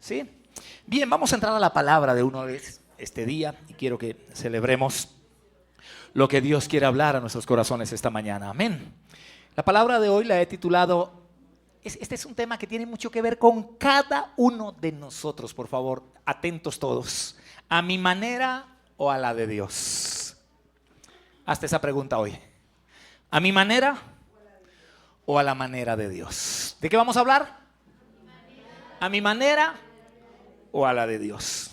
¿Sí? Bien, vamos a entrar a la palabra de uno de este día y quiero que celebremos lo que Dios quiere hablar a nuestros corazones esta mañana. Amén. La palabra de hoy la he titulado, este es un tema que tiene mucho que ver con cada uno de nosotros, por favor, atentos todos. ¿A mi manera o a la de Dios? Hazte esa pregunta hoy. ¿A mi manera o a la manera de Dios? ¿De qué vamos a hablar? ¿A mi manera o a la de Dios?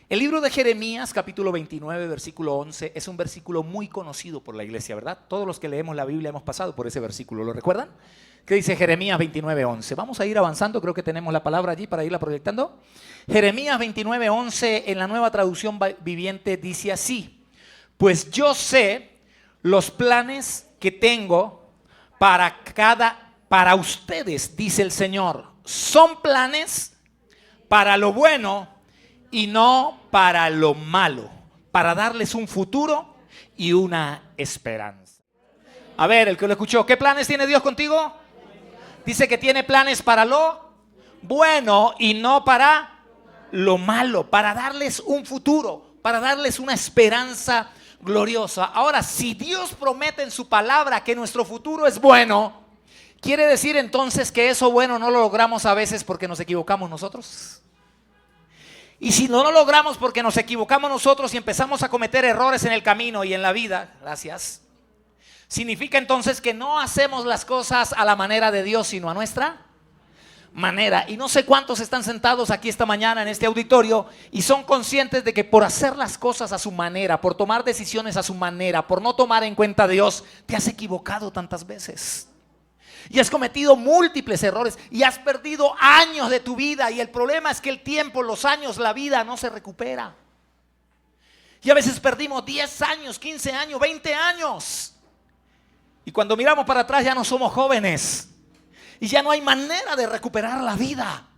El libro de Jeremías, capítulo 29, versículo 11, es un versículo muy conocido por la iglesia, ¿verdad? Todos los que leemos la Biblia hemos pasado por ese versículo, ¿lo recuerdan? ¿Qué dice Jeremías 29, 11? Vamos a ir avanzando, creo que tenemos la palabra allí para irla proyectando. Jeremías 29, 11 en la Nueva Traducción Viviente dice así: pues yo sé los planes que tengo para ustedes, dice el Señor. Son planes para lo bueno y no para lo malo, para darles un futuro y una esperanza. A ver, el que lo escuchó, ¿qué planes tiene Dios contigo? Dice que tiene planes para lo bueno y no para lo malo, para darles un futuro, para darles una esperanza gloriosa. Ahora, si Dios promete en su palabra que nuestro futuro es bueno, ¿quiere decir entonces que eso bueno no lo logramos a veces porque nos equivocamos nosotros? Y si no lo logramos porque nos equivocamos nosotros y empezamos a cometer errores en el camino y en la vida, gracias, significa entonces que no hacemos las cosas a la manera de Dios, sino a nuestra manera. Y no sé cuántos están sentados aquí esta mañana en este auditorio y son conscientes de que por hacer las cosas a su manera, por tomar decisiones a su manera, por no tomar en cuenta a Dios, te has equivocado tantas veces. Y has cometido múltiples errores y has perdido años de tu vida. Y el problema es que el tiempo, los años, la vida no se recupera. Y a veces perdimos 10 años, 15 años, 20 años. Y cuando miramos para atrás ya no somos jóvenes. Y ya no hay manera de recuperar la vida.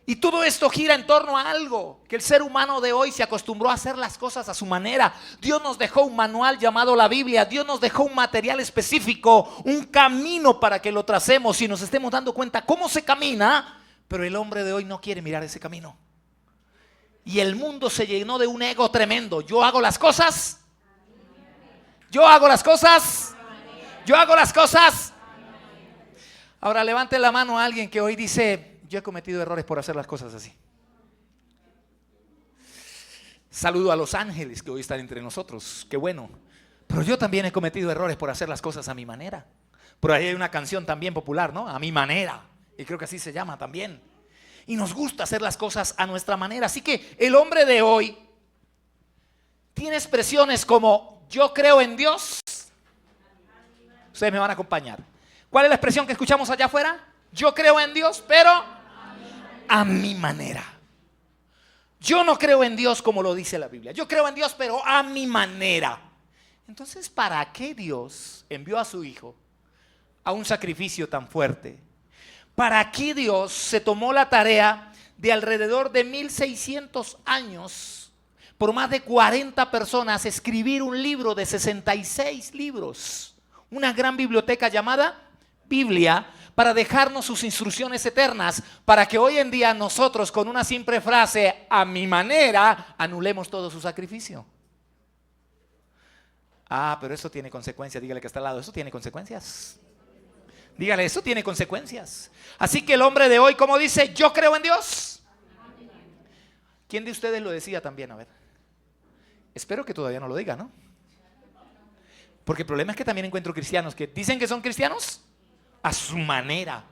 Y todo esto gira en torno a algo, que el ser humano de hoy se acostumbró a hacer las cosas a su manera. Dios nos dejó un manual llamado la Biblia. Dios nos dejó un material específico, un camino para que lo tracemos y nos estemos dando cuenta cómo se camina. Pero el hombre de hoy no quiere mirar ese camino. Y el mundo se llenó de un ego tremendo. Yo hago las cosas. Yo hago las cosas. Yo hago las cosas. Ahora levante la mano a alguien que hoy dice: yo he cometido errores por hacer las cosas así. Saludo a los ángeles que hoy están entre nosotros, qué bueno. Pero yo también he cometido errores por hacer las cosas a mi manera. Por ahí hay una canción también popular, ¿no? A mi manera. Y creo que así se llama también. Y nos gusta hacer las cosas a nuestra manera. Así que el hombre de hoy tiene expresiones como: yo creo en Dios. Ustedes me van a acompañar. ¿Cuál es la expresión que escuchamos allá afuera? Yo creo en Dios, pero a mi manera. Yo no creo en Dios como lo dice la Biblia. Yo creo en Dios, pero a mi manera. Entonces, ¿para qué Dios envió a su Hijo a un sacrificio tan fuerte? ¿Para qué Dios se tomó la tarea de alrededor de 1600 años, por más de 40 personas, escribir un libro de 66 libros? Una gran biblioteca llamada Biblia, para dejarnos sus instrucciones eternas, para que hoy en día nosotros con una simple frase, a mi manera, anulemos todo su sacrificio. Ah, pero eso tiene consecuencias. Dígale que está al lado, eso tiene consecuencias. Dígale, eso tiene consecuencias. Así que el hombre de hoy, ¿cómo dice? Yo creo en Dios. ¿Quién de ustedes lo decía también? A ver, espero que todavía no lo diga, ¿no? Porque el problema es que también encuentro cristianos que dicen que son cristianos a su manera,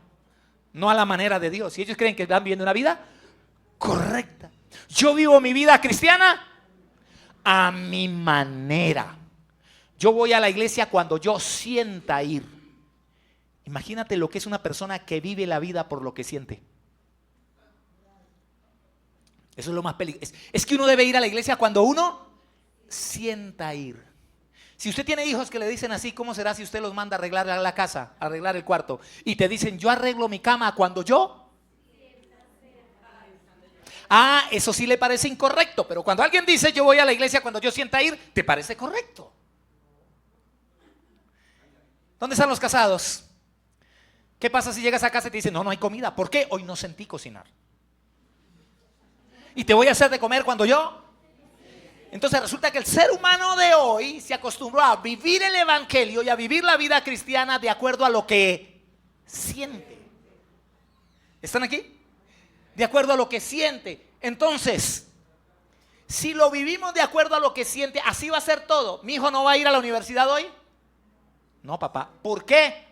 no a la manera de Dios. Y ellos creen que están viviendo una vida correcta. Yo vivo mi vida cristiana a mi manera. Yo voy a la iglesia cuando yo sienta ir. Imagínate lo que es una persona que vive la vida por lo que siente. Eso es lo más peligroso. Es que uno debe ir a la iglesia cuando uno sienta ir. Si usted tiene hijos que le dicen así, ¿cómo será si usted los manda a arreglar la casa, a arreglar el cuarto? Y te dicen, yo arreglo mi cama cuando yo. Ah, eso sí le parece incorrecto. Pero cuando alguien dice, yo voy a la iglesia cuando yo sienta ir, te parece correcto. ¿Dónde están los casados? ¿Qué pasa si llegas a casa y te dicen, no hay comida? ¿Por qué? Hoy no sentí cocinar. Y te voy a hacer de comer cuando yo. Entonces resulta que el ser humano de hoy se acostumbró a vivir el evangelio y a vivir la vida cristiana de acuerdo a lo que siente. ¿Están aquí? De acuerdo a lo que siente. Entonces, si lo vivimos de acuerdo a lo que siente, así va a ser todo. ¿Mi hijo no va a ir a la universidad hoy? No, papá. ¿Por qué?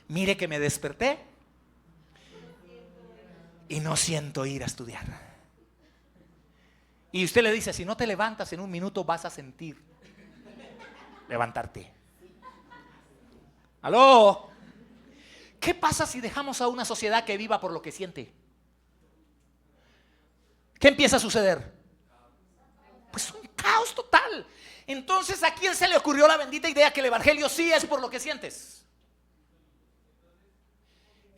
Mire que me desperté y no siento ir a estudiar. Y usted le dice, si no te levantas en un minuto vas a sentir levantarte. ¿Aló? ¿Qué pasa si dejamos a una sociedad que viva por lo que siente? ¿Qué empieza a suceder? Pues un caos total. Entonces, ¿a quién se le ocurrió la bendita idea que el evangelio sí es por lo que sientes?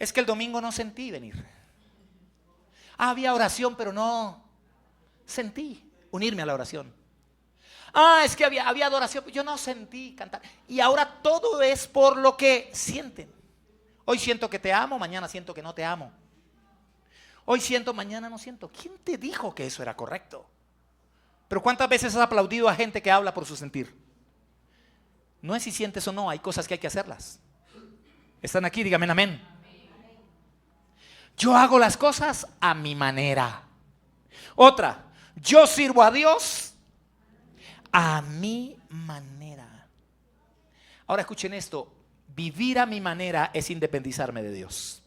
Es que el domingo no sentí venir. Había oración, pero no sentí unirme a la oración. Es que había adoración, yo no sentí cantar. Y ahora todo es por lo que sienten. Hoy siento que te amo, mañana siento que no te amo. Hoy siento, mañana no siento. ¿Quién te dijo que eso era correcto? Pero ¿cuántas veces has aplaudido a gente que habla por su sentir? No es si sientes o no, hay cosas que hay que hacerlas. ¿Están aquí? Dígame amén. Yo hago las cosas a mi manera. Otra, yo sirvo a Dios a mi manera. Ahora escuchen esto, vivir a mi manera es independizarme de Dios.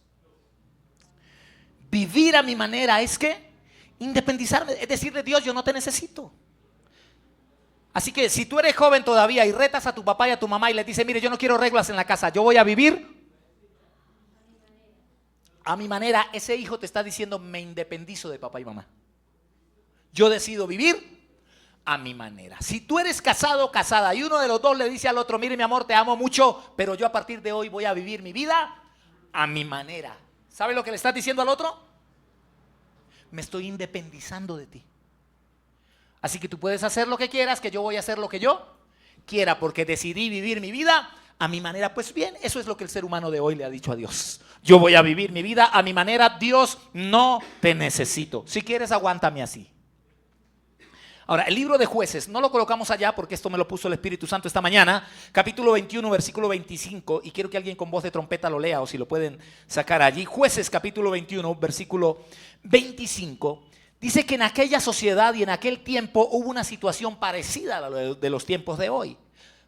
Vivir a mi manera es que independizarme, es decirle, Dios, yo no te necesito. Así que si tú eres joven todavía y retas a tu papá y a tu mamá y les dices, mire, yo no quiero reglas en la casa, yo voy a vivir a mi manera, ese hijo te está diciendo, me independizo de papá y mamá. Yo decido vivir a mi manera. Si tú eres casado o casada y uno de los dos le dice al otro, mire mi amor, te amo mucho, pero yo a partir de hoy voy a vivir mi vida a mi manera. ¿Sabe lo que le estás diciendo al otro? Me estoy independizando de ti. Así que tú puedes hacer lo que quieras, que yo voy a hacer lo que yo quiera, porque decidí vivir mi vida a mi manera. Pues bien, eso es lo que el ser humano de hoy le ha dicho a Dios. Yo voy a vivir mi vida a mi manera. Dios, no te necesito. Si quieres, aguántame así. Ahora, el libro de Jueces, no lo colocamos allá porque esto me lo puso el Espíritu Santo esta mañana, capítulo 21, versículo 25, y quiero que alguien con voz de trompeta lo lea o si lo pueden sacar allí. Jueces, capítulo 21, versículo 25, dice que en aquella sociedad y en aquel tiempo hubo una situación parecida a la de los tiempos de hoy.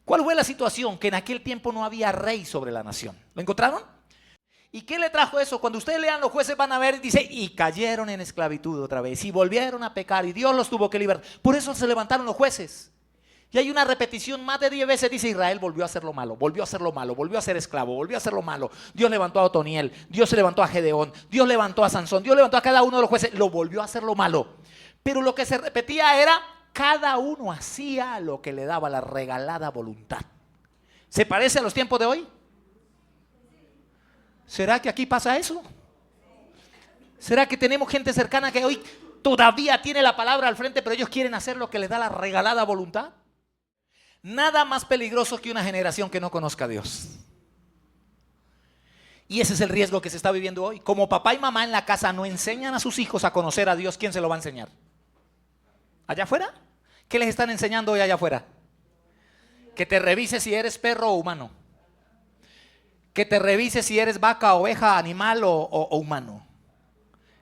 ¿Cuál fue la situación? Que en aquel tiempo no había rey sobre la nación. ¿Lo encontraron? ¿Y qué le trajo eso? Cuando ustedes lean los Jueces van a ver, dice, y cayeron en esclavitud otra vez, y volvieron a pecar, y Dios los tuvo que liberar. Por eso se levantaron los jueces. Y hay una repetición más de 10 veces, dice, Israel volvió a hacer lo malo, volvió a hacer lo malo, volvió a ser esclavo, volvió a hacer lo malo. Dios levantó a Otoniel, Dios se levantó a Gedeón, Dios levantó a Sansón, Dios levantó a cada uno de los jueces, lo volvió a hacer lo malo. Pero lo que se repetía era, cada uno hacía lo que le daba la regalada voluntad. ¿Se parece a los tiempos de hoy? ¿Será que aquí pasa eso? ¿Será que tenemos gente cercana que hoy todavía tiene la palabra al frente, pero ellos quieren hacer lo que les da la regalada voluntad? Nada más peligroso que una generación que no conozca a Dios. Y ese es el riesgo que se está viviendo hoy. Como papá y mamá en la casa no enseñan a sus hijos a conocer a Dios, ¿quién se lo va a enseñar? ¿Allá afuera? ¿Qué les están enseñando hoy allá afuera? Que te revises si eres perro o humano. Que te revises si eres vaca, oveja, animal o humano.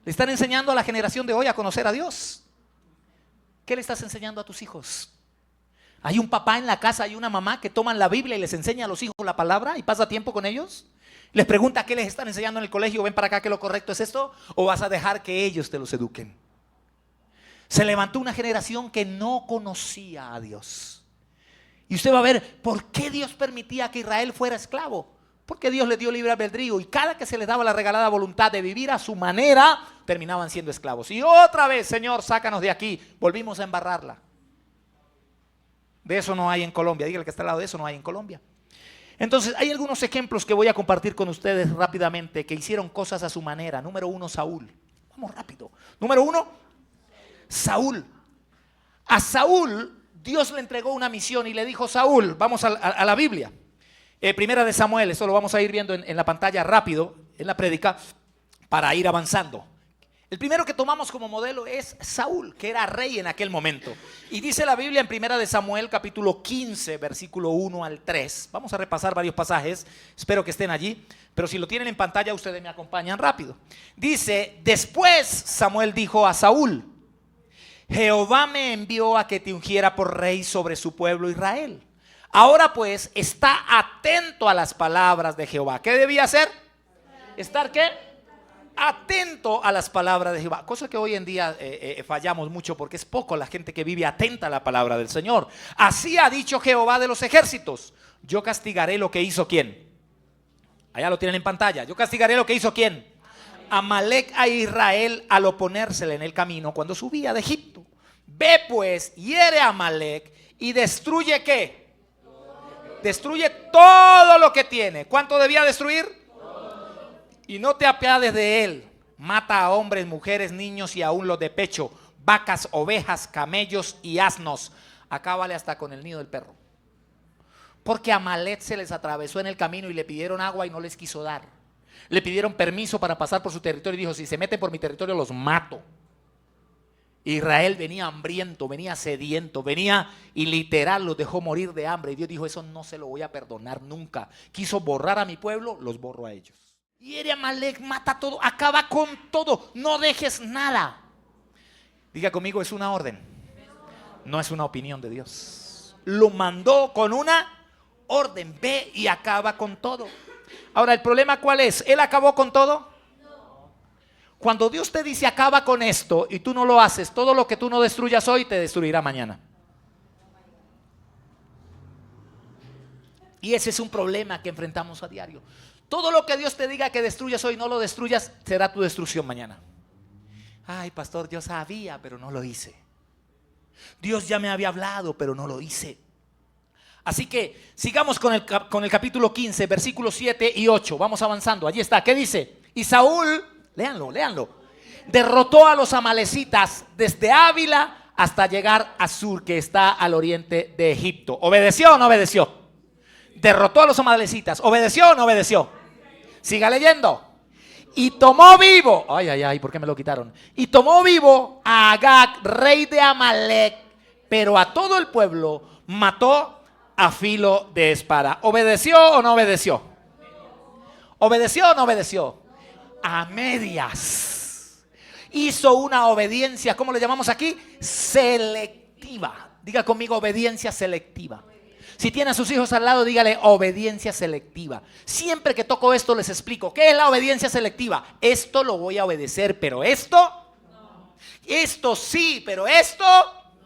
Le están enseñando a la generación de hoy a conocer a Dios. ¿Qué le estás enseñando a tus hijos? Hay un papá en la casa, hay una mamá que toman la Biblia y les enseña a los hijos la palabra y pasa tiempo con ellos. Les pregunta qué les están enseñando en el colegio, ven para acá que lo correcto es esto, o vas a dejar que ellos te los eduquen. Se levantó una generación que no conocía a Dios. Y usted va a ver por qué Dios permitía que Israel fuera esclavo. Porque Dios les dio libre albedrío y cada que se les daba la regalada voluntad de vivir a su manera, terminaban siendo esclavos. Y otra vez, Señor, sácanos de aquí, volvimos a embarrarla. De eso no hay en Colombia, dígale que está al lado, de eso no hay en Colombia. Entonces, hay algunos ejemplos que voy a compartir con ustedes rápidamente que hicieron cosas a su manera. Número 1, Saúl. Vamos rápido. Número 1, Saúl. A Saúl, Dios le entregó una misión y le dijo, Saúl, vamos a la Biblia. Primera de Samuel, eso lo vamos a ir viendo en la pantalla rápido, en la prédica, para ir avanzando. El primero que tomamos como modelo es Saúl, que era rey en aquel momento. Y dice la Biblia en 1 de Samuel, capítulo 15, versículo 1 al 3. Vamos a repasar varios pasajes, espero que estén allí, pero si lo tienen en pantalla ustedes me acompañan rápido. Dice: después Samuel dijo a Saúl: Jehová me envió a que te ungiera por rey sobre su pueblo Israel. Ahora pues, está atento a las palabras de Jehová. ¿Qué debía hacer? ¿Estar qué? Atento a las palabras de Jehová, cosa que hoy en día fallamos mucho, porque es poco la gente que vive atenta a la palabra del Señor. Así ha dicho Jehová de los ejércitos: yo castigaré lo que hizo ¿quién? Allá lo tienen en pantalla. Yo castigaré lo que hizo ¿quién? Amalec a Israel al oponérsele en el camino cuando subía de Egipto. Ve pues, hiere a Amalec y destruye ¿qué? Destruye todo lo que tiene. ¿Cuánto debía destruir? Y no te apiades de él. Mata a hombres, mujeres, niños y aún los de pecho, vacas, ovejas, camellos y asnos. Acábale hasta con el nido del perro. Porque Amalec se les atravesó en el camino y le pidieron agua y no les quiso dar. Le pidieron permiso para pasar por su territorio y dijo: si se meten por mi territorio los mato. Israel venía hambriento, venía sediento, venía y literal los dejó morir de hambre. Y Dios dijo: eso no se lo voy a perdonar nunca. Quiso borrar a mi pueblo, los borro a ellos. Y Amalec, mata todo, acaba con todo, no dejes nada. Diga conmigo: es una orden, no es una opinión de Dios. Lo mandó con una orden: ve y acaba con todo. Ahora, el problema ¿cuál es? ¿Él acabó con todo? Cuando Dios te dice acaba con esto y tú no lo haces, todo lo que tú no destruyas hoy te destruirá mañana. Y ese es un problema que enfrentamos a diario. Todo lo que Dios te diga que destruyas hoy, no lo destruyas, será tu destrucción mañana. Ay, pastor, yo sabía, pero no lo hice. Dios ya me había hablado, pero no lo hice. Así que sigamos con el capítulo 15, versículos 7 y 8. Vamos avanzando, allí está. ¿Qué dice? Y Saúl, léanlo, derrotó a los amalecitas desde Ávila hasta llegar a Sur, que está al oriente de Egipto. ¿Obedeció o no obedeció? Derrotó a los amalecitas. ¿Obedeció o no obedeció? Siga leyendo. Y tomó vivo, ay, ¿por qué me lo quitaron? Y tomó vivo a Agag, rey de Amalec, pero a todo el pueblo mató a filo de espada. ¿Obedeció o no obedeció? ¿Obedeció o no obedeció? A medias. Hizo una obediencia, ¿cómo le llamamos aquí? Selectiva. Diga conmigo: obediencia selectiva. Si tiene a sus hijos al lado, dígale: obediencia selectiva. Siempre que toco esto les explico ¿qué es la obediencia selectiva? Esto lo voy a obedecer, pero esto no. Esto sí, pero esto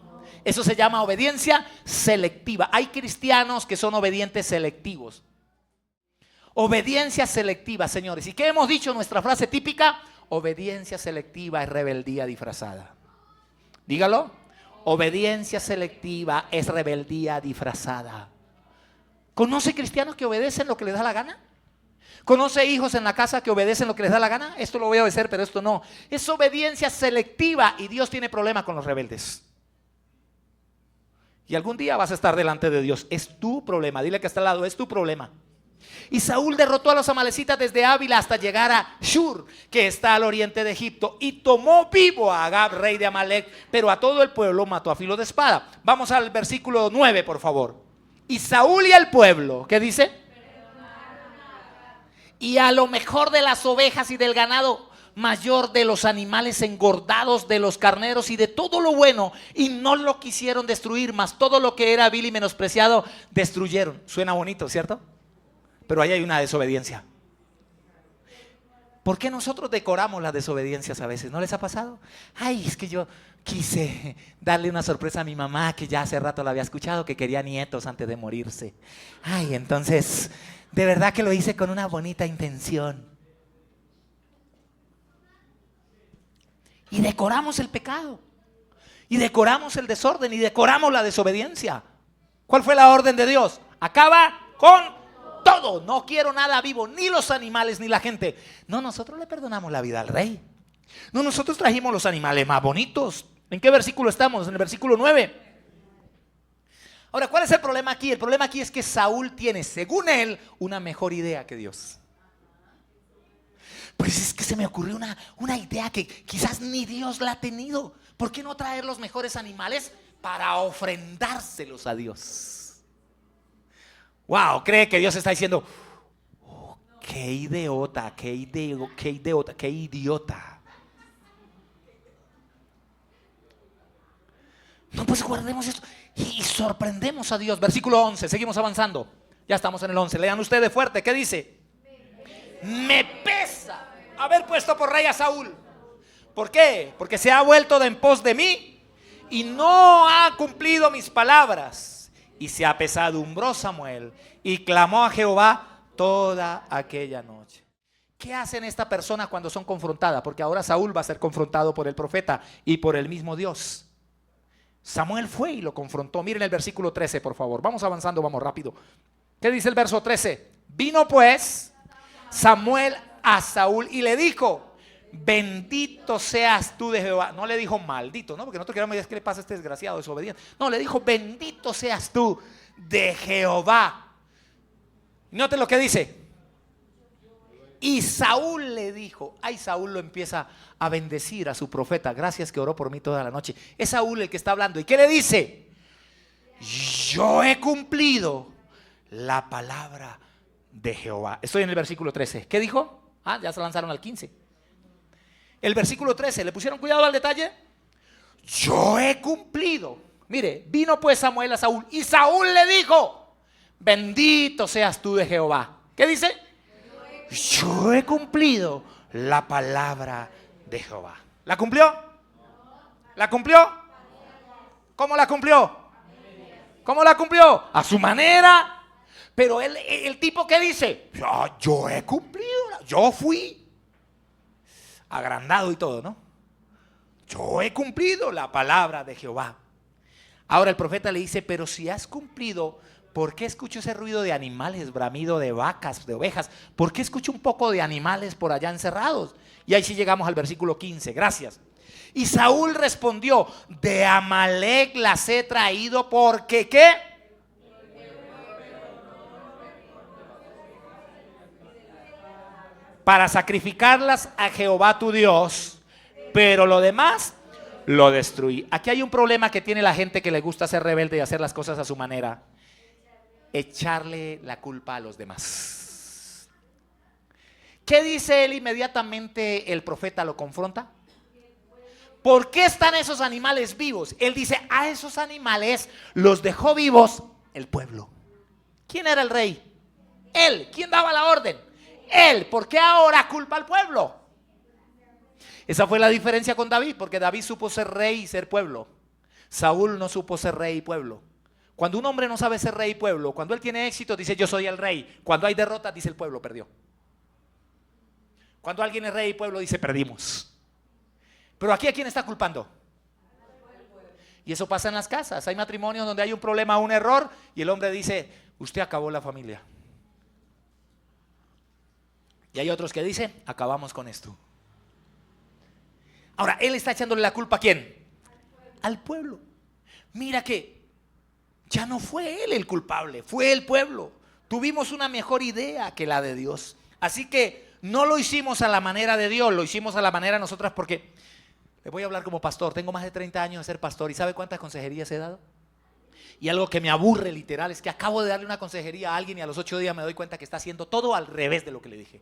no. Eso se llama obediencia selectiva. Hay cristianos que son obedientes selectivos. Obediencia selectiva, señores. ¿Y qué hemos dicho en nuestra frase típica? Obediencia selectiva es rebeldía disfrazada. Dígalo. Obediencia selectiva es rebeldía disfrazada. ¿Conoce cristianos que obedecen lo que les da la gana? ¿Conoce hijos en la casa que obedecen lo que les da la gana? Esto lo voy a obedecer, pero esto no. Es obediencia selectiva y Dios tiene problema con los rebeldes. Y algún día vas a estar delante de Dios. Es tu problema. Dile que está al lado: es tu problema. Y Saúl derrotó a los amalecitas desde Ávila hasta llegar a Shur, que está al oriente de Egipto, y tomó vivo a Agag, rey de Amalec, pero a todo el pueblo mató a filo de espada. Vamos al versículo 9, por favor. Y Saúl y el pueblo, ¿qué dice? Y a lo mejor de las ovejas y del ganado mayor, de los animales engordados, de los carneros y de todo lo bueno, y no lo quisieron destruir, mas todo lo que era vil y menospreciado destruyeron. Suena bonito, ¿cierto? Pero ahí hay una desobediencia. ¿Por qué nosotros decoramos las desobediencias a veces? ¿No les ha pasado? Ay, es que yo quise darle una sorpresa a mi mamá, que ya hace rato la había escuchado, que quería nietos antes de morirse. Ay, entonces, de verdad que lo hice con una bonita intención. Y decoramos el pecado. Y decoramos el desorden. Y decoramos la desobediencia. ¿Cuál fue la orden de Dios? Acaba con todo. No quiero nada vivo, ni los animales ni la gente. No, nosotros le perdonamos la vida al rey. No, nosotros trajimos los animales más bonitos. ¿En qué versículo estamos? En el versículo 9. Ahora, ¿cuál es el problema aquí? El problema aquí es que Saúl tiene, según él, una mejor idea que Dios. Pues es que se me ocurrió una idea que quizás ni Dios la ha tenido. ¿Por qué no traer los mejores animales para ofrendárselos a Dios? Wow, cree que Dios está diciendo, oh, qué idiota, qué idiota, qué idiota. No, pues guardemos esto y sorprendemos a Dios. Versículo 11, seguimos avanzando. Ya estamos en el 11, lean ustedes fuerte, ¿qué dice? Me pesa haber puesto por rey a Saúl. ¿Por qué? Porque se ha vuelto de en pos de mí y no ha cumplido mis palabras. Y se apesadumbró Samuel y clamó a Jehová toda aquella noche. ¿Qué hacen esta persona cuando son confrontadas? Porque ahora Saúl va a ser confrontado por el profeta y por el mismo Dios. Samuel fue y lo confrontó. Miren el versículo 13, por favor. Vamos avanzando, vamos rápido. ¿Qué dice el verso 13? Vino pues Samuel a Saúl y le dijo, bendito seas tú de Jehová. No le dijo maldito, ¿no? Porque nosotros queremos decir, ¿qué le pasa a este desgraciado desobediente? No, le dijo, bendito seas tú de Jehová. Noten lo que dice. Y Saúl le dijo, ay, Saúl lo empieza a bendecir a su profeta. Gracias que oró por mí toda la noche. Es Saúl el que está hablando. ¿Y qué le dice? Yo he cumplido la palabra de Jehová. Estoy en el versículo 13. ¿Qué dijo? Ah, ya se lanzaron al 15. El versículo 13, ¿le pusieron cuidado al detalle? Yo he cumplido. Mire, vino pues Samuel a Saúl y Saúl le dijo, bendito seas tú de Jehová. ¿Qué dice? Yo he cumplido la palabra de Jehová. ¿La cumplió? ¿La cumplió? ¿Cómo la cumplió? ¿Cómo la cumplió? A su manera. Pero el tipo que dice, yo he cumplido, yo fui agrandado y todo, ¿no? Yo he cumplido la palabra de Jehová. Ahora el profeta le dice, pero si has cumplido, ¿por qué escucho ese ruido de animales, bramido de vacas, de ovejas? ¿Por qué escucho un poco de animales por allá encerrados? Y ahí sí llegamos al versículo 15, gracias. Y Saúl respondió, de Amalec las he traído porque ¿qué? Para sacrificarlas a Jehová tu Dios, pero lo demás lo destruí. Aquí hay un problema que tiene la gente que le gusta ser rebelde y hacer las cosas a su manera. Echarle la culpa a los demás. ¿Qué dice él inmediatamente? El profeta lo confronta. ¿Por qué están esos animales vivos? Él dice, a esos animales los dejó vivos el pueblo. ¿Quién era el rey? Él. ¿Quién daba la orden? Él. ¿Por qué ahora culpa al pueblo? Esa fue la diferencia con David, porque David supo ser rey y ser pueblo. Saúl no supo ser rey y pueblo. Cuando un hombre no sabe ser rey y pueblo, cuando él tiene éxito dice yo soy el rey. Cuando hay derrota dice el pueblo perdió. Cuando alguien es rey y pueblo dice perdimos. Pero aquí ¿a quién está culpando? Y eso pasa en las casas. Hay matrimonios donde hay un problema, un error, y el hombre dice usted acabó la familia. Y hay otros que dicen acabamos con esto. Ahora él está echándole la culpa ¿a quién? Al pueblo. Mira que ya no fue él el culpable, fue el pueblo. Tuvimos una mejor idea que la de Dios. Así que no lo hicimos a la manera de Dios, lo hicimos a la manera de nosotras porque, le voy a hablar como pastor, tengo más de 30 años de ser pastor y ¿sabe cuántas consejerías he dado? Y algo que me aburre literal es que acabo de darle una consejería a alguien y a los 8 días me doy cuenta que está haciendo todo al revés de lo que le dije.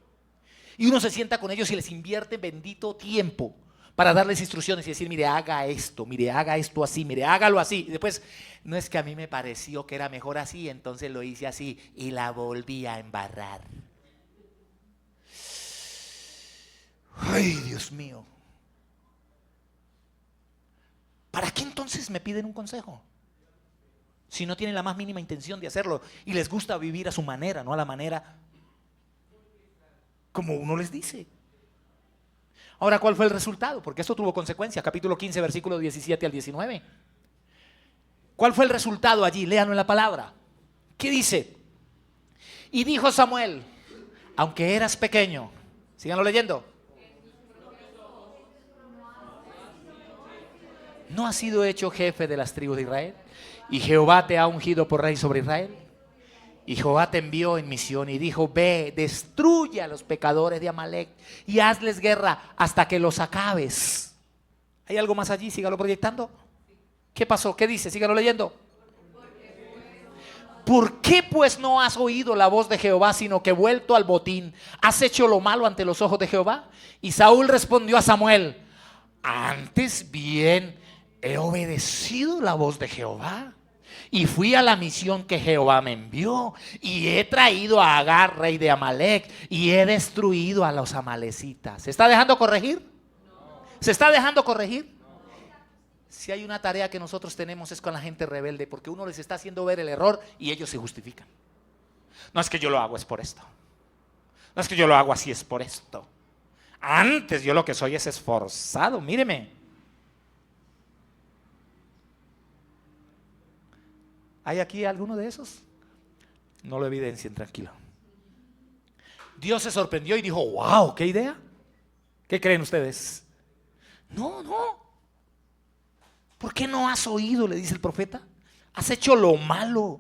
Y uno se sienta con ellos y les invierte bendito tiempo para darles instrucciones y decir, mire, haga esto así, mire, hágalo así. Y después, no es que a mí me pareció que era mejor así, entonces lo hice así y la volví a embarrar. Ay, Dios mío. ¿Para qué entonces me piden un consejo? Si no tienen la más mínima intención de hacerlo y les gusta vivir a su manera, no a la manera como uno les dice. Ahora, ¿cuál fue el resultado? Porque esto tuvo consecuencias. Capítulo 15, versículos 17 al 19. ¿Cuál fue el resultado allí? Léanlo en la palabra. ¿Qué dice? Y dijo Samuel, aunque eras pequeño, síganlo leyendo, ¿no has sido hecho jefe de las tribus de Israel? Y Jehová te ha ungido por rey sobre Israel. Y Jehová te envió en misión y dijo: ve, destruye a los pecadores de Amalec y hazles guerra hasta que los acabes. ¿Hay algo más allí? Sígalo proyectando. ¿Qué pasó? ¿Qué dice? Sígalo leyendo. ¿Por qué pues no has oído la voz de Jehová, sino que vuelto al botín has hecho lo malo ante los ojos de Jehová? Y Saúl respondió a Samuel: antes bien he obedecido la voz de Jehová y fui a la misión que Jehová me envió, y he traído a Agar, rey de Amalec, y he destruido a los amalecitas. ¿Se está dejando corregir? ¿Se está dejando corregir? Si hay una tarea que nosotros tenemos es con la gente rebelde, porque uno les está haciendo ver el error y ellos se justifican. No es que yo lo hago, es por esto. No es que yo lo hago así, es por esto. Antes yo lo que soy es esforzado, míreme. ¿Hay aquí alguno de esos? No lo evidencien, tranquilo. Dios se sorprendió y dijo: wow, ¿qué idea? ¿Qué creen ustedes? No. ¿Por qué no has oído?, le dice el profeta. Has hecho lo malo.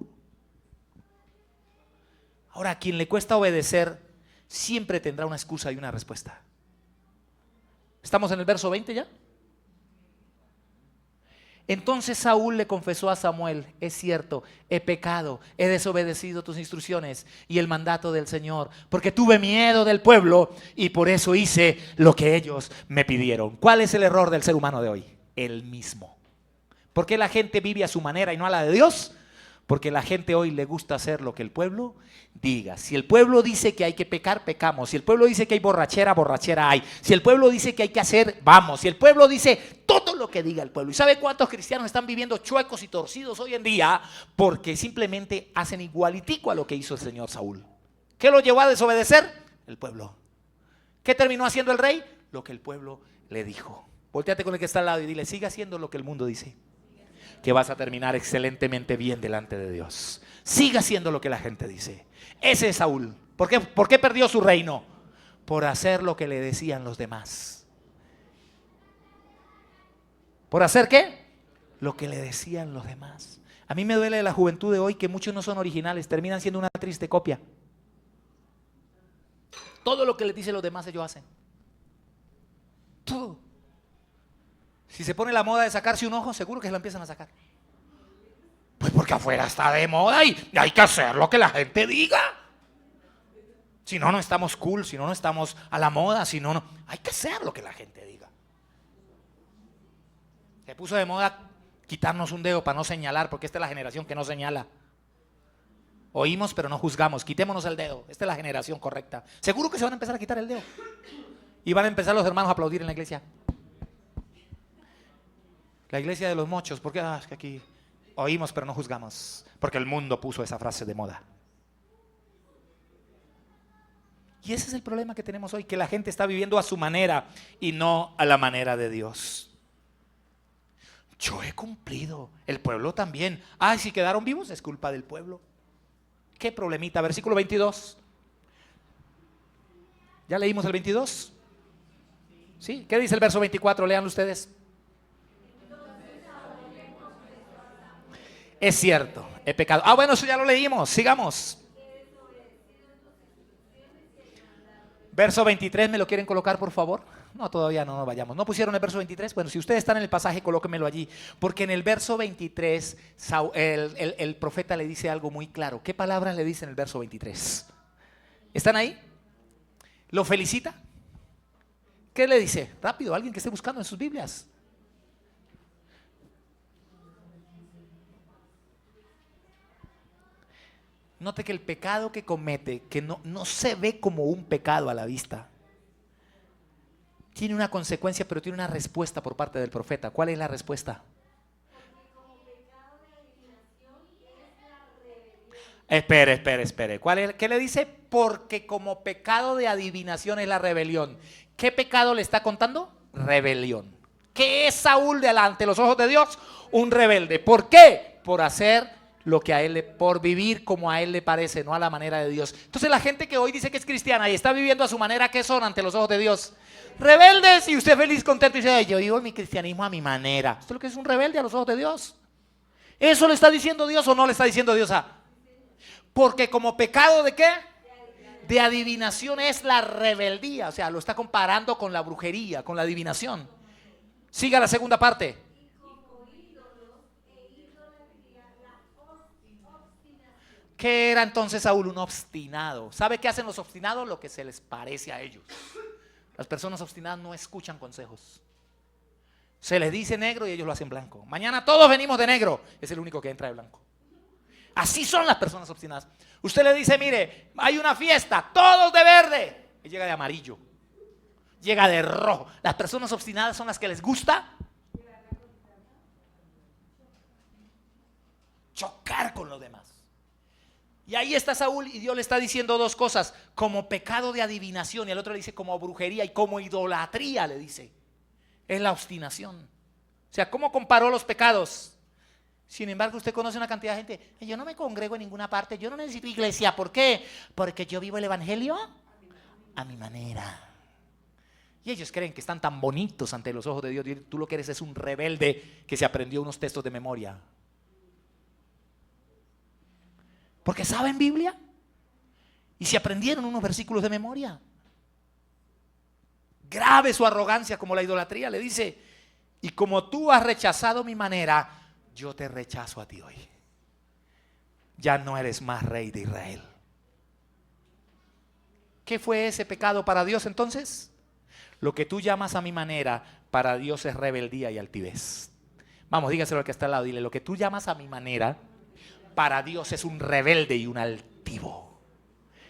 Ahora, a quien le cuesta obedecer siempre tendrá una excusa y una respuesta. ¿Estamos en el verso 20 ya? Entonces Saúl le confesó a Samuel: es cierto, he pecado, he desobedecido tus instrucciones y el mandato del Señor, porque tuve miedo del pueblo y por eso hice lo que ellos me pidieron. ¿Cuál es el error del ser humano de hoy? El mismo. ¿Por qué la gente vive a su manera y no a la de Dios? Porque la gente hoy le gusta hacer lo que el pueblo diga. Si el pueblo dice que hay que pecar, pecamos. Si el pueblo dice que hay borrachera, borrachera hay. Si el pueblo dice que hay que hacer, vamos. Si el pueblo dice todo lo que diga el pueblo. ¿Y sabe cuántos cristianos están viviendo chuecos y torcidos hoy en día? Porque simplemente hacen igualitico a lo que hizo el señor Saúl. ¿Qué lo llevó a desobedecer? El pueblo. ¿Qué terminó haciendo el rey? Lo que el pueblo le dijo. Voltéate con el que está al lado y dile: siga haciendo lo que el mundo dice, que vas a terminar excelentemente bien delante de Dios. Siga haciendo lo que la gente dice. Ese es Saúl. ¿Por qué perdió su reino? Por hacer lo que le decían los demás. ¿Por hacer qué? Lo que le decían los demás. A mí me duele de la juventud de hoy que muchos no son originales, terminan siendo una triste copia. Todo lo que les dicen los demás ellos hacen. Todo. Si se pone la moda de sacarse un ojo, seguro que se lo empiezan a sacar. Pues porque afuera está de moda y hay que hacer lo que la gente diga. Si no, no estamos cool, si no, no estamos a la moda, si no, no. Hay que hacer lo que la gente diga. Se puso de moda quitarnos un dedo para no señalar, porque esta es la generación que no señala. Oímos pero no juzgamos, quitémonos el dedo. Esta es la generación correcta. Seguro que se van a empezar a quitar el dedo. Y van a empezar los hermanos a aplaudir en la iglesia. La iglesia de los mochos, porque es que aquí oímos pero no juzgamos, porque el mundo puso esa frase de moda. Y ese es el problema que tenemos hoy, que la gente está viviendo a su manera y no a la manera de Dios. Yo he cumplido, el pueblo también. Si quedaron vivos es culpa del pueblo. ¿Qué problemita? Versículo 22. ¿Ya leímos el 22? ¿Sí? ¿Qué dice el verso 24? Leanlo ustedes. Es cierto, he pecado. Bueno, eso ya lo leímos, sigamos. Verso 23, ¿me lo quieren colocar, por favor? No, todavía no nos vayamos. ¿No pusieron el verso 23? Bueno, si ustedes están en el pasaje, colóquenmelo allí. Porque en el verso 23, el profeta le dice algo muy claro. ¿Qué palabras le dice en el verso 23? ¿Están ahí? ¿Lo felicita? ¿Qué le dice? Rápido, alguien que esté buscando en sus Biblias. Note que el pecado que comete, que no se ve como un pecado a la vista, tiene una consecuencia, pero tiene una respuesta por parte del profeta. ¿Cuál es la respuesta? Espere. ¿Qué le dice? Porque como pecado de adivinación es la rebelión. ¿Qué pecado le está contando? Rebelión. ¿Qué es Saúl delante de los ojos de Dios? Un rebelde. ¿Por qué? Por hacer lo que a él, por vivir como a él le parece, no a la manera de Dios. Entonces la gente que hoy dice que es cristiana y está viviendo a su manera, ¿qué son ante los ojos de Dios? Rebeldes. Y usted feliz, contento y dice: yo vivo mi cristianismo a mi manera. ¿Esto es lo que es un rebelde a los ojos de Dios? ¿Eso le está diciendo Dios o no le está diciendo Dios? Porque como pecado ¿de qué? De adivinación es la rebeldía. O sea, lo está comparando con la brujería, con la adivinación. Siga la segunda parte. ¿Qué era entonces Saúl? Un obstinado. ¿Sabe qué hacen los obstinados? Lo que se les parece a ellos. Las personas obstinadas no escuchan consejos. Se les dice negro y ellos lo hacen blanco. Mañana todos venimos de negro. Es el único que entra de blanco. Así son las personas obstinadas. Usted le dice, mire, hay una fiesta, todos de verde. Y llega de amarillo. Llega de rojo. Las personas obstinadas son las que les gusta chocar con los demás. Y ahí está Saúl y Dios le está diciendo dos cosas: como pecado de adivinación, y el otro le dice como brujería y como idolatría, le dice. Es la obstinación. O sea, ¿cómo comparó los pecados? Sin embargo, usted conoce una cantidad de gente: yo no me congrego en ninguna parte, yo no necesito iglesia. ¿Por qué? Porque yo vivo el evangelio a mi manera. Y ellos creen que están tan bonitos ante los ojos de Dios. Tú lo que eres es un rebelde que se aprendió unos textos de memoria. Porque saben Biblia y se aprendieron unos versículos de memoria. Grave su arrogancia como la idolatría. Le dice: y como tú has rechazado mi manera, yo te rechazo a ti hoy. Ya no eres más rey de Israel. ¿Qué fue ese pecado para Dios entonces? Lo que tú llamas a mi manera, para Dios es rebeldía y altivez. Vamos, dígaselo al que está al lado. Dile: lo que tú llamas a mi manera, para Dios es un rebelde y un altivo.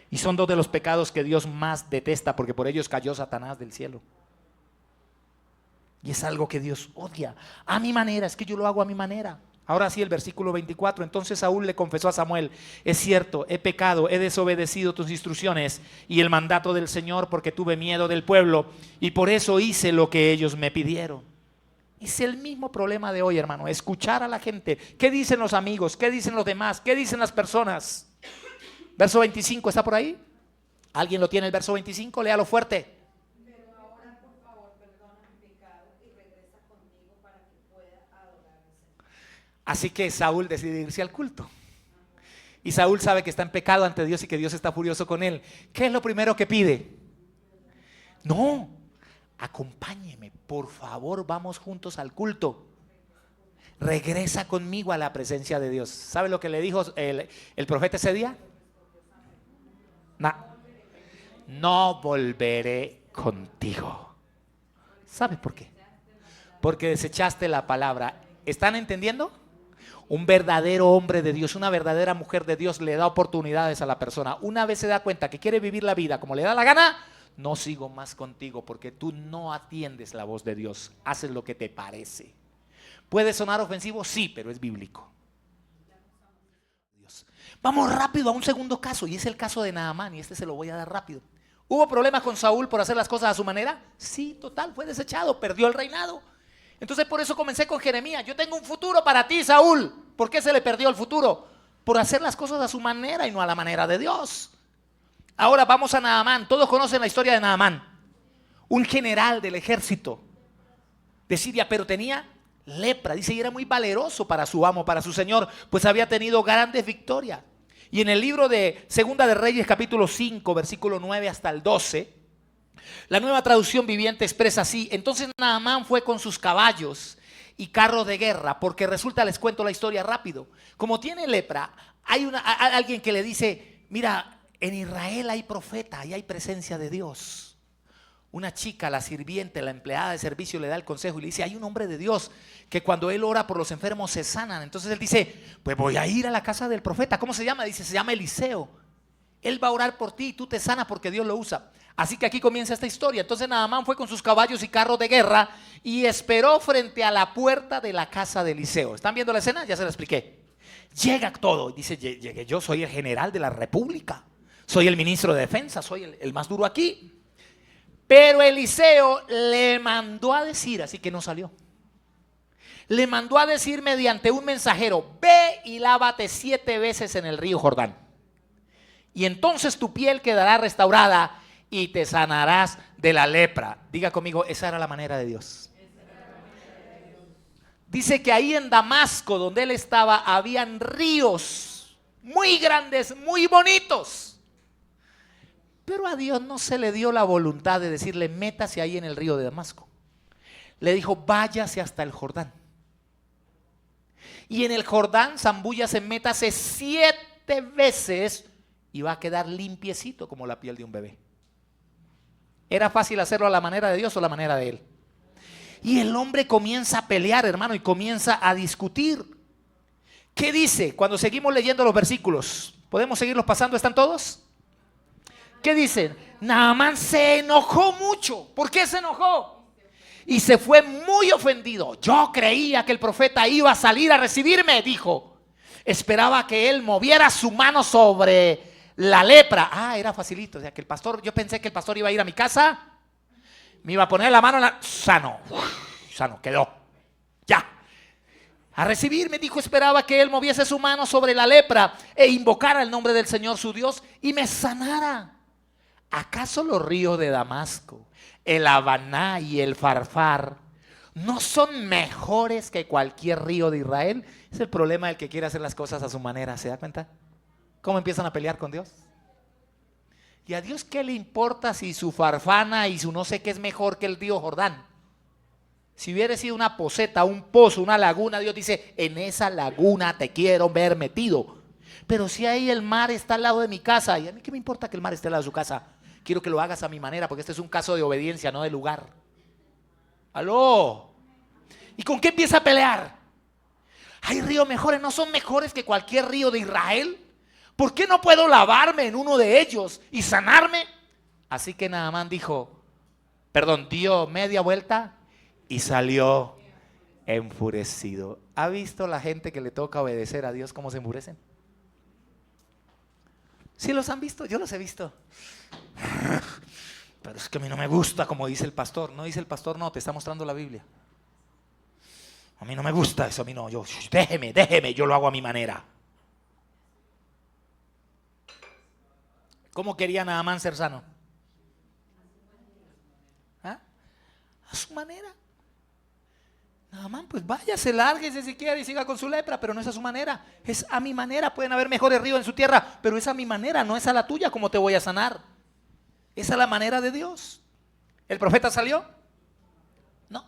Y son dos de los pecados que Dios más detesta, porque por ellos cayó Satanás del cielo. Y es algo que Dios odia. A mi manera, es que yo lo hago a mi manera. Ahora sí, el versículo 24. Entonces Saúl le confesó a Samuel: es cierto, he pecado, he desobedecido tus instrucciones y el mandato del Señor, porque tuve miedo del pueblo y por eso hice lo que ellos me pidieron. Es el mismo problema de hoy, hermano: escuchar a la gente. ¿Qué dicen los amigos? ¿Qué dicen los demás? ¿Qué dicen las personas? Verso 25, ¿está por ahí? ¿Alguien lo tiene el verso 25? Léalo fuerte. Pero ahora, por favor, perdona mi pecado y regresa conmigo para que pueda adorar al Señor. Así que Saúl decide irse al culto. Y Saúl sabe que está en pecado ante Dios y que Dios está furioso con él. ¿Qué es lo primero que pide? No, acompáñeme, por favor, vamos juntos al culto. Regresa conmigo a la presencia de Dios. ¿Sabe lo que le dijo el profeta ese día? No volveré contigo. ¿Sabe por qué? Porque desechaste la palabra. ¿Están entendiendo? Un verdadero hombre de Dios, una verdadera mujer de Dios le da oportunidades a la persona. Una vez se da cuenta que quiere vivir la vida como le da la gana: no sigo más contigo, porque tú no atiendes la voz de Dios, haces lo que te parece. ¿Puede sonar ofensivo? Sí, pero es bíblico. Vamos rápido a un segundo caso, y es el caso de Naamán, y este se lo voy a dar rápido. ¿Hubo problemas con Saúl por hacer las cosas a su manera? Sí, total, fue desechado, perdió el reinado. Entonces por eso comencé con Jeremías: yo tengo un futuro para ti, Saúl. ¿Por qué se le perdió el futuro? Por hacer las cosas a su manera y no a la manera de Dios. Ahora vamos a Naamán. Todos conocen la historia de Naamán, un general del ejército de Siria, pero tenía lepra, dice, y era muy valeroso para su amo, para su señor, pues había tenido grandes victorias. Y en el libro de Segunda de Reyes, capítulo 5, versículo 9 hasta el 12, la Nueva Traducción Viviente expresa así: entonces Naamán fue con sus caballos y carros de guerra, porque resulta, les cuento la historia rápido, como tiene lepra, hay alguien que le dice: mira, en Israel hay profeta y hay presencia de Dios. Una chica, la sirviente, la empleada de servicio, le da el consejo y le dice: hay un hombre de Dios que cuando él ora por los enfermos se sanan. Entonces él dice: pues voy a ir a la casa del profeta. ¿Cómo se llama? Dice: se llama Eliseo. Él va a orar por ti y tú te sanas porque Dios lo usa. Así que aquí comienza esta historia. Entonces Naamán fue con sus caballos y carros de guerra y esperó frente a la puerta de la casa de Eliseo. ¿Están viendo la escena? Ya se la expliqué. Llega todo y dice: llegué, yo soy el general de la república, soy el ministro de defensa, soy el más duro aquí. Pero Eliseo le mandó a decir, así que no salió. Le mandó a decir mediante un mensajero: ve y lávate 7 veces en el río Jordán, y entonces tu piel quedará restaurada y te sanarás de la lepra. Diga conmigo: esa era la manera de Dios. Dice que ahí en Damasco, donde él estaba, habían ríos muy grandes, muy bonitos. Pero a Dios no se le dio la voluntad de decirle, métase ahí en el río de Damasco. Le dijo, váyase hasta el Jordán. Y en el Jordán, zambúllase, métase 7 veces y va a quedar limpiecito como la piel de un bebé. ¿Era fácil hacerlo a la manera de Dios o a la manera de él? Y el hombre comienza a pelear, hermano, y comienza a discutir. ¿Qué dice? Cuando seguimos leyendo los versículos, ¿podemos seguirlos pasando? ¿Están todos? ¿Qué dicen? Naamán se enojó mucho. ¿Por qué se enojó? Y se fue muy ofendido. Yo creía que el profeta iba a salir a recibirme, dijo. Esperaba que él moviera su mano sobre la lepra. Era facilito. O sea, que el pastor, yo pensé que el pastor iba a ir a mi casa, me iba a poner la mano en la... Sano, sano, quedó. Ya. A recibirme, dijo, esperaba que él moviese su mano sobre la lepra e invocara el nombre del Señor su Dios y me sanara. ¿Acaso los ríos de Damasco, el Habaná y el Farfar no son mejores que cualquier río de Israel? Es el problema del que quiere hacer las cosas a su manera. ¿Se da cuenta? ¿Cómo empiezan a pelear con Dios? ¿Y a Dios qué le importa si su Farfana y su no sé qué es mejor que el río Jordán? Si hubiera sido una poseta, un pozo, una laguna, Dios dice, en esa laguna te quiero ver metido. Pero si ahí el mar está al lado de mi casa, ¿y a mí qué me importa que el mar esté al lado de su casa? Quiero que lo hagas a mi manera, porque este es un caso de obediencia, no de lugar. ¡Aló! ¿Y con qué empieza a pelear? Hay ríos mejores, ¿no son mejores que cualquier río de Israel? ¿Por qué no puedo lavarme en uno de ellos y sanarme? Así que Naamán dijo, dio media vuelta y salió enfurecido. ¿Ha visto la gente que le toca obedecer a Dios cómo se enfurecen? ¿Sí los han visto? Yo los he visto. Pero es que a mí no me gusta como dice el pastor. No dice el pastor, no, te está mostrando la Biblia. A mí no me gusta eso, a mí no. Déjeme, yo lo hago a mi manera. ¿Cómo quería Naamán ser sano? ¿Ah? A su manera. Naamán, pues váyase, lárguese si quiere y siga con su lepra, pero no es a su manera, es a mi manera. Pueden haber mejores ríos en su tierra, pero es a mi manera, no es a la tuya como te voy a sanar. Es a la manera de Dios. ¿El profeta salió? No.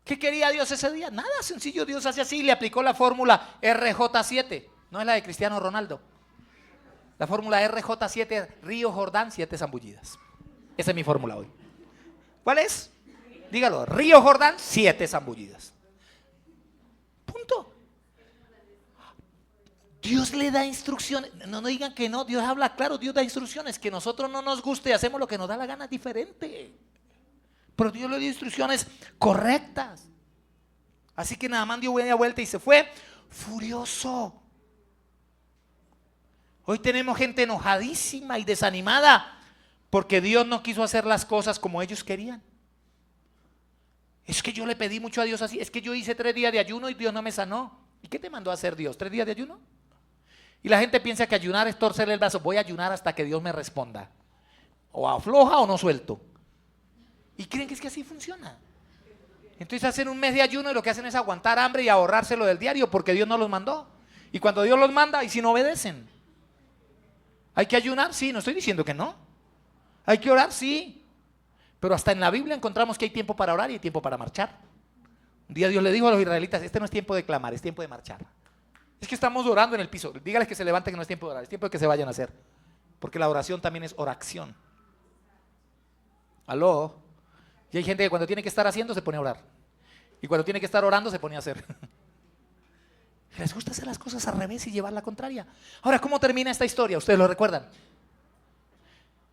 ¿Qué quería Dios ese día? Nada, sencillo, Dios hace así, le aplicó la fórmula RJ7, no es la de Cristiano Ronaldo. La fórmula RJ7, Río Jordán, 7 zambullidas. Esa es mi fórmula hoy. ¿Cuál es? Dígalo, Río Jordán, 7 zambullidas. Punto. Dios le da instrucciones. No digan que no, Dios habla claro, Dios da instrucciones. Que nosotros no nos guste y hacemos lo que nos da la gana es diferente. Pero Dios le dio instrucciones correctas. Así que Naamán dio media vuelta y se fue furioso. Hoy tenemos gente enojadísima y desanimada porque Dios no quiso hacer las cosas como ellos querían. Es que yo le pedí mucho a Dios así. Es que yo hice 3 días de ayuno y Dios no me sanó. ¿Y qué te mandó a hacer Dios? ¿3 días de ayuno? Y la gente piensa que ayunar es torcerle el brazo. Voy a ayunar hasta que Dios me responda. O afloja o no suelto. Y creen que es que así funciona. Entonces hacen un mes de ayuno y lo que hacen es aguantar hambre y ahorrárselo del diario porque Dios no los mandó. Y cuando Dios los manda, y si no obedecen. ¿Hay que ayunar? Sí, no estoy diciendo que no. ¿Hay que orar? Sí. Pero hasta en la Biblia encontramos que hay tiempo para orar y hay tiempo para marchar. Un día Dios le dijo a los israelitas, este no es tiempo de clamar, es tiempo de marchar. Es que estamos orando en el piso. Dígales que se levanten, que no es tiempo de orar, es tiempo de que se vayan a hacer. Porque la oración también es oración. ¿Aló? Y hay gente que cuando tiene que estar haciendo se pone a orar. Y cuando tiene que estar orando se pone a hacer. Les gusta hacer las cosas al revés y llevar la contraria. Ahora, ¿cómo termina esta historia? ¿Ustedes lo recuerdan?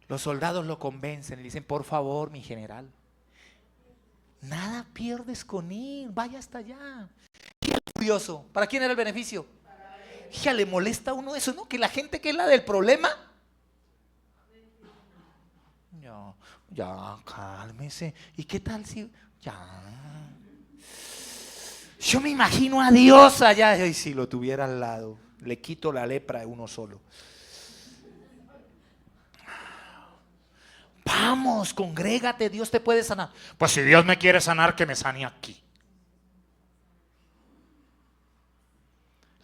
Los soldados lo convencen y dicen, por favor, mi general, nada pierdes con ir, vaya hasta allá. Y el furioso, ¿para quién era el beneficio? Ya le molesta a uno eso, ¿no? Que la gente que es la del problema. Ya, cálmese. ¿Y qué tal si? Ya. Yo me imagino a Dios allá, y si lo tuviera al lado, le quito la lepra de uno solo. Vamos, congrégate, Dios te puede sanar. Pues si Dios me quiere sanar, que me sane aquí.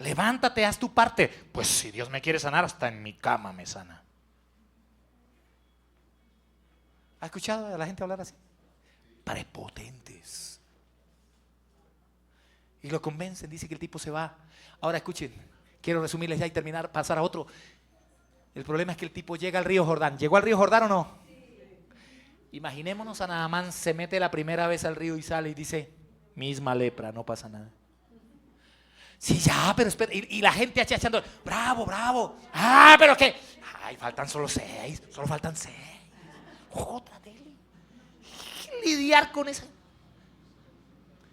Levántate, haz tu parte. Pues si Dios me quiere sanar, hasta en mi cama me sana. ¿Ha escuchado a la gente hablar así? Prepotentes. Y lo convencen, dice que el tipo se va. Ahora escuchen, quiero resumirles ya y terminar, pasar a otro. El problema es que el tipo llega al río Jordán. ¿Llegó al río Jordán o no? Imaginémonos a Naamán, se mete la primera vez al río y sale y dice, misma lepra, no pasa nada. Sí, ya, pero espera. Y la gente achachando, bravo, bravo. Ah, pero qué. Ay, faltan solo 6, solo faltan 6. Otra dele. Lidiar con eso.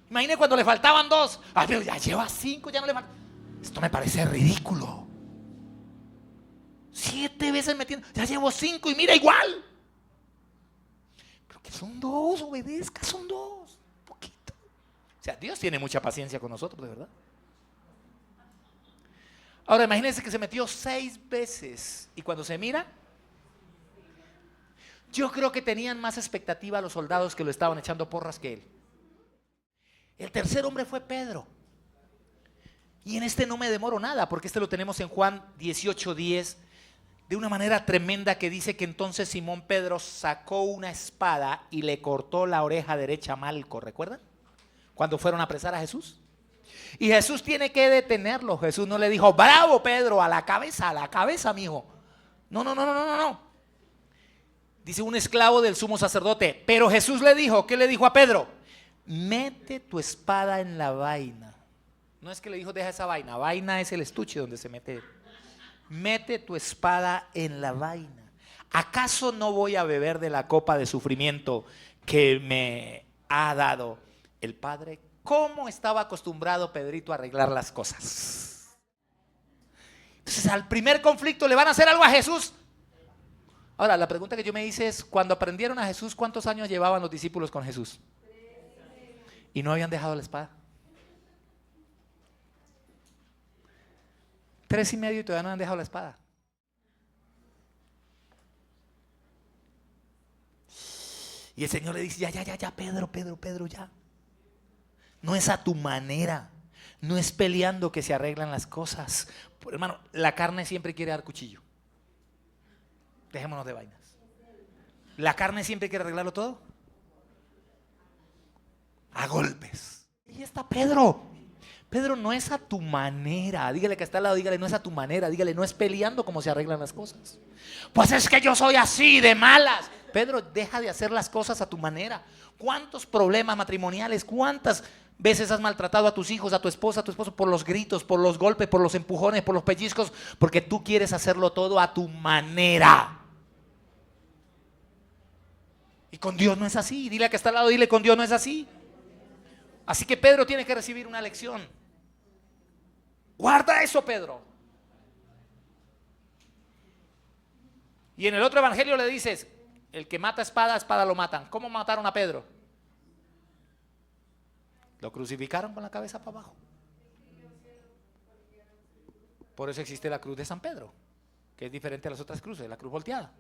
Imagine cuando le faltaban 2. Ay, pero ya lleva 5, ya no le falta. Esto me parece ridículo. 7 veces metiendo, ya llevo 5 y mira igual. Pero que son 2, obedezca, son 2. Poquito. O sea, Dios tiene mucha paciencia con nosotros, de verdad. Ahora imagínense que se metió 6 veces y cuando se mira, yo creo que tenían más expectativa los soldados que lo estaban echando porras que él. El tercer hombre fue Pedro. Y en este no me demoro nada, porque este lo tenemos en Juan 18:10, de una manera tremenda que dice que entonces Simón Pedro sacó una espada y le cortó la oreja derecha a Malco, ¿recuerdan? Cuando fueron a apresar a Jesús. Y Jesús tiene que detenerlo. Jesús no le dijo, bravo Pedro, a la cabeza, mijo. No. Dice un esclavo del sumo sacerdote. Pero Jesús le dijo, ¿qué le dijo a Pedro? Mete tu espada en la vaina. No es que le dijo, deja esa vaina. Vaina es el estuche donde se mete. Mete tu espada en la vaina. ¿Acaso no voy a beber de la copa de sufrimiento que me ha dado el Padre? ¿Cómo estaba acostumbrado Pedrito a arreglar las cosas? Entonces al primer conflicto le van a hacer algo a Jesús. Ahora la pregunta que yo me hice es, cuando aprendieron a Jesús, ¿cuántos años llevaban los discípulos con Jesús? Y no habían dejado la espada. 3 y medio y todavía no han dejado la espada. Y el Señor le dice, ya, Pedro, ya. No es a tu manera, no es peleando que se arreglan las cosas. Hermano, la carne siempre quiere dar cuchillo. Dejémonos de vainas. La carne siempre quiere arreglarlo todo a golpes. Ahí está Pedro. Pedro, no es a tu manera. Dígale que está al lado, dígale, no es a tu manera. Dígale, no es peleando como se arreglan las cosas. Pues es que yo soy así de malas. Pedro, deja de hacer las cosas a tu manera. ¿Cuántos problemas matrimoniales, cuántas veces has maltratado a tus hijos, a tu esposa, a tu esposo por los gritos, por los golpes, por los empujones, por los pellizcos? Porque tú quieres hacerlo todo a tu manera. Y con Dios no es así. Dile a que está al lado, dile, con Dios no es así. Así que Pedro tiene que recibir una lección. Guarda eso, Pedro. Y en el otro evangelio le dices, el que mata espada, espada lo matan. ¿Cómo mataron a Pedro? Lo crucificaron con la cabeza para abajo. Por eso existe la cruz de San Pedro, que es diferente a las otras cruces, la cruz volteada.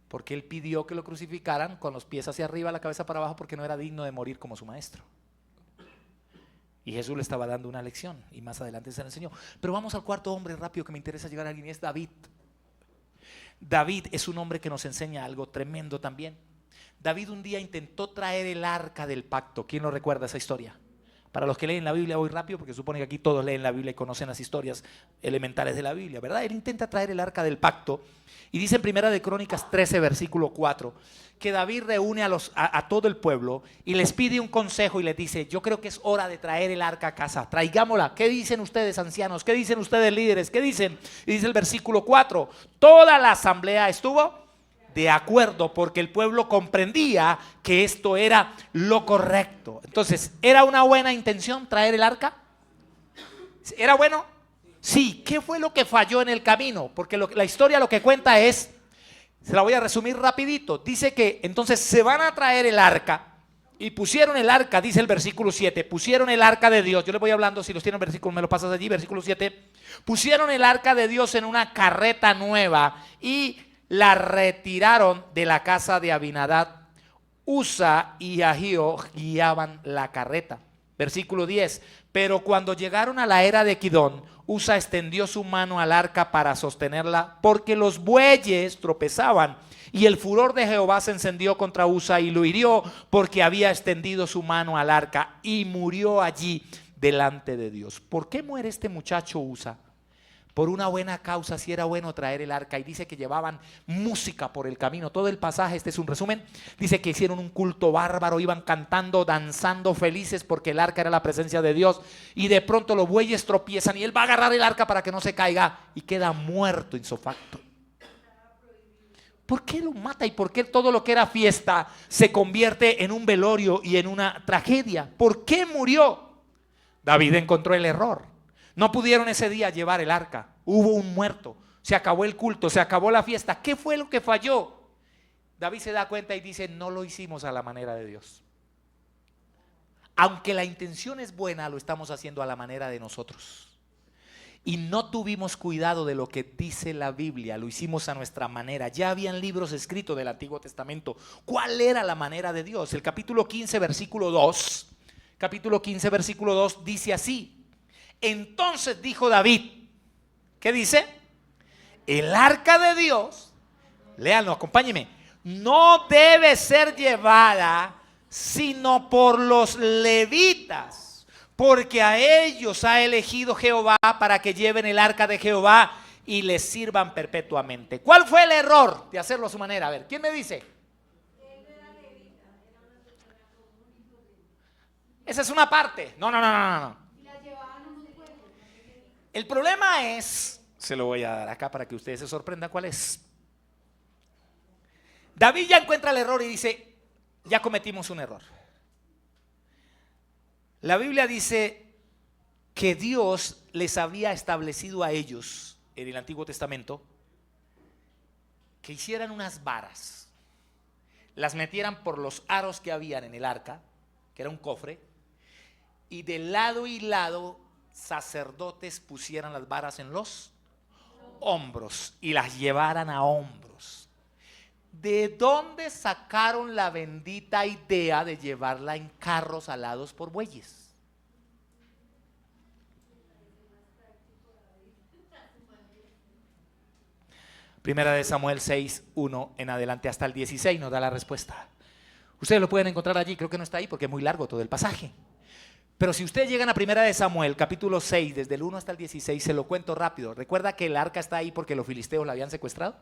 Porque él pidió que lo crucificaran con los pies hacia arriba, la cabeza para abajo, porque no era digno de morir como su maestro. Y Jesús le estaba dando una lección y más adelante se la enseñó. Pero vamos al cuarto hombre rápido que me interesa llegar a alguien, y es David. David es un hombre que nos enseña algo tremendo también. David un día intentó traer el arca del pacto. ¿Quién lo recuerda esa historia? Para los que leen la Biblia voy rápido porque supone que aquí todos leen la Biblia y conocen las historias elementales de la Biblia, ¿verdad? Él intenta traer el arca del pacto y dice en Primera de Crónicas 13 versículo 4 que David reúne a todo el pueblo y les pide un consejo y les dice, yo creo que es hora de traer el arca a casa, traigámosla. ¿Qué dicen ustedes, ancianos? ¿Qué dicen ustedes, líderes? ¿Qué dicen? Y dice el versículo 4, toda la asamblea estuvo de acuerdo porque el pueblo comprendía que esto era lo correcto. Entonces, ¿era una buena intención traer el arca? ¿Era bueno? Sí. ¿Qué fue lo que falló en el camino? Porque la historia lo que cuenta es, se la voy a resumir rapidito, dice que entonces se van a traer el arca y pusieron el arca, dice el versículo 7, pusieron el arca de Dios. Yo les voy hablando, si los tienen versículo me lo pasas allí, versículo 7. Pusieron el arca de Dios en una carreta nueva y la retiraron de la casa de Abinadab. Usa y Ahío guiaban la carreta. Versículo 10. Pero cuando llegaron a la era de Kidón, Usa extendió su mano al arca para sostenerla, porque los bueyes tropezaban. Y el furor de Jehová se encendió contra Usa y lo hirió, porque había extendido su mano al arca, y murió allí delante de Dios. ¿Por qué muere este muchacho Usa? Por una buena causa, si era bueno traer el arca. Y dice que llevaban música por el camino. Todo el pasaje, este es un resumen, dice que hicieron un culto bárbaro, iban cantando, danzando, felices, porque el arca era la presencia de Dios. Y de pronto los bueyes tropiezan y él va a agarrar el arca para que no se caiga, y queda muerto insofacto. ¿Por qué lo mata? ¿Y por qué todo lo que era fiesta se convierte en un velorio y en una tragedia? ¿Por qué murió? David encontró el error. No pudieron ese día llevar el arca. Hubo un muerto. Se acabó el culto, se acabó la fiesta. ¿Qué fue lo que falló? David se da cuenta y dice: no lo hicimos a la manera de Dios. Aunque la intención es buena, lo estamos haciendo a la manera de nosotros. Y no tuvimos cuidado de lo que dice la Biblia, lo hicimos a nuestra manera. Ya habían libros escritos del Antiguo Testamento. ¿Cuál era la manera de Dios? El capítulo 15, versículo 2. Capítulo 15, versículo 2 dice así: entonces dijo David, ¿qué dice? El arca de Dios, léanlo, acompáñenme, no debe ser llevada sino por los levitas, porque a ellos ha elegido Jehová para que lleven el arca de Jehová y les sirvan perpetuamente. ¿Cuál fue el error de hacerlo a su manera? A ver, ¿quién me dice? Esa es una parte. No. El problema es, se lo voy a dar acá para que ustedes se sorprendan cuál es. David ya encuentra el error y dice: ya cometimos un error. La Biblia dice que Dios les había establecido a ellos en el Antiguo Testamento que hicieran unas varas, las metieran por los aros que habían en el arca, que era un cofre, y de lado y lado sacerdotes pusieran las varas en los hombros y las llevaran a hombros. ¿De dónde sacaron la bendita idea de llevarla en carros alados por bueyes? Primera de Samuel 6, 1 en adelante hasta el 16 nos da la respuesta. Ustedes lo pueden encontrar allí, creo que no está ahí porque es muy largo todo el pasaje. Pero si ustedes llegan a Primera de Samuel, capítulo 6, desde el 1 hasta el 16, se lo cuento rápido. ¿Recuerda que el arca está ahí porque los filisteos la habían secuestrado?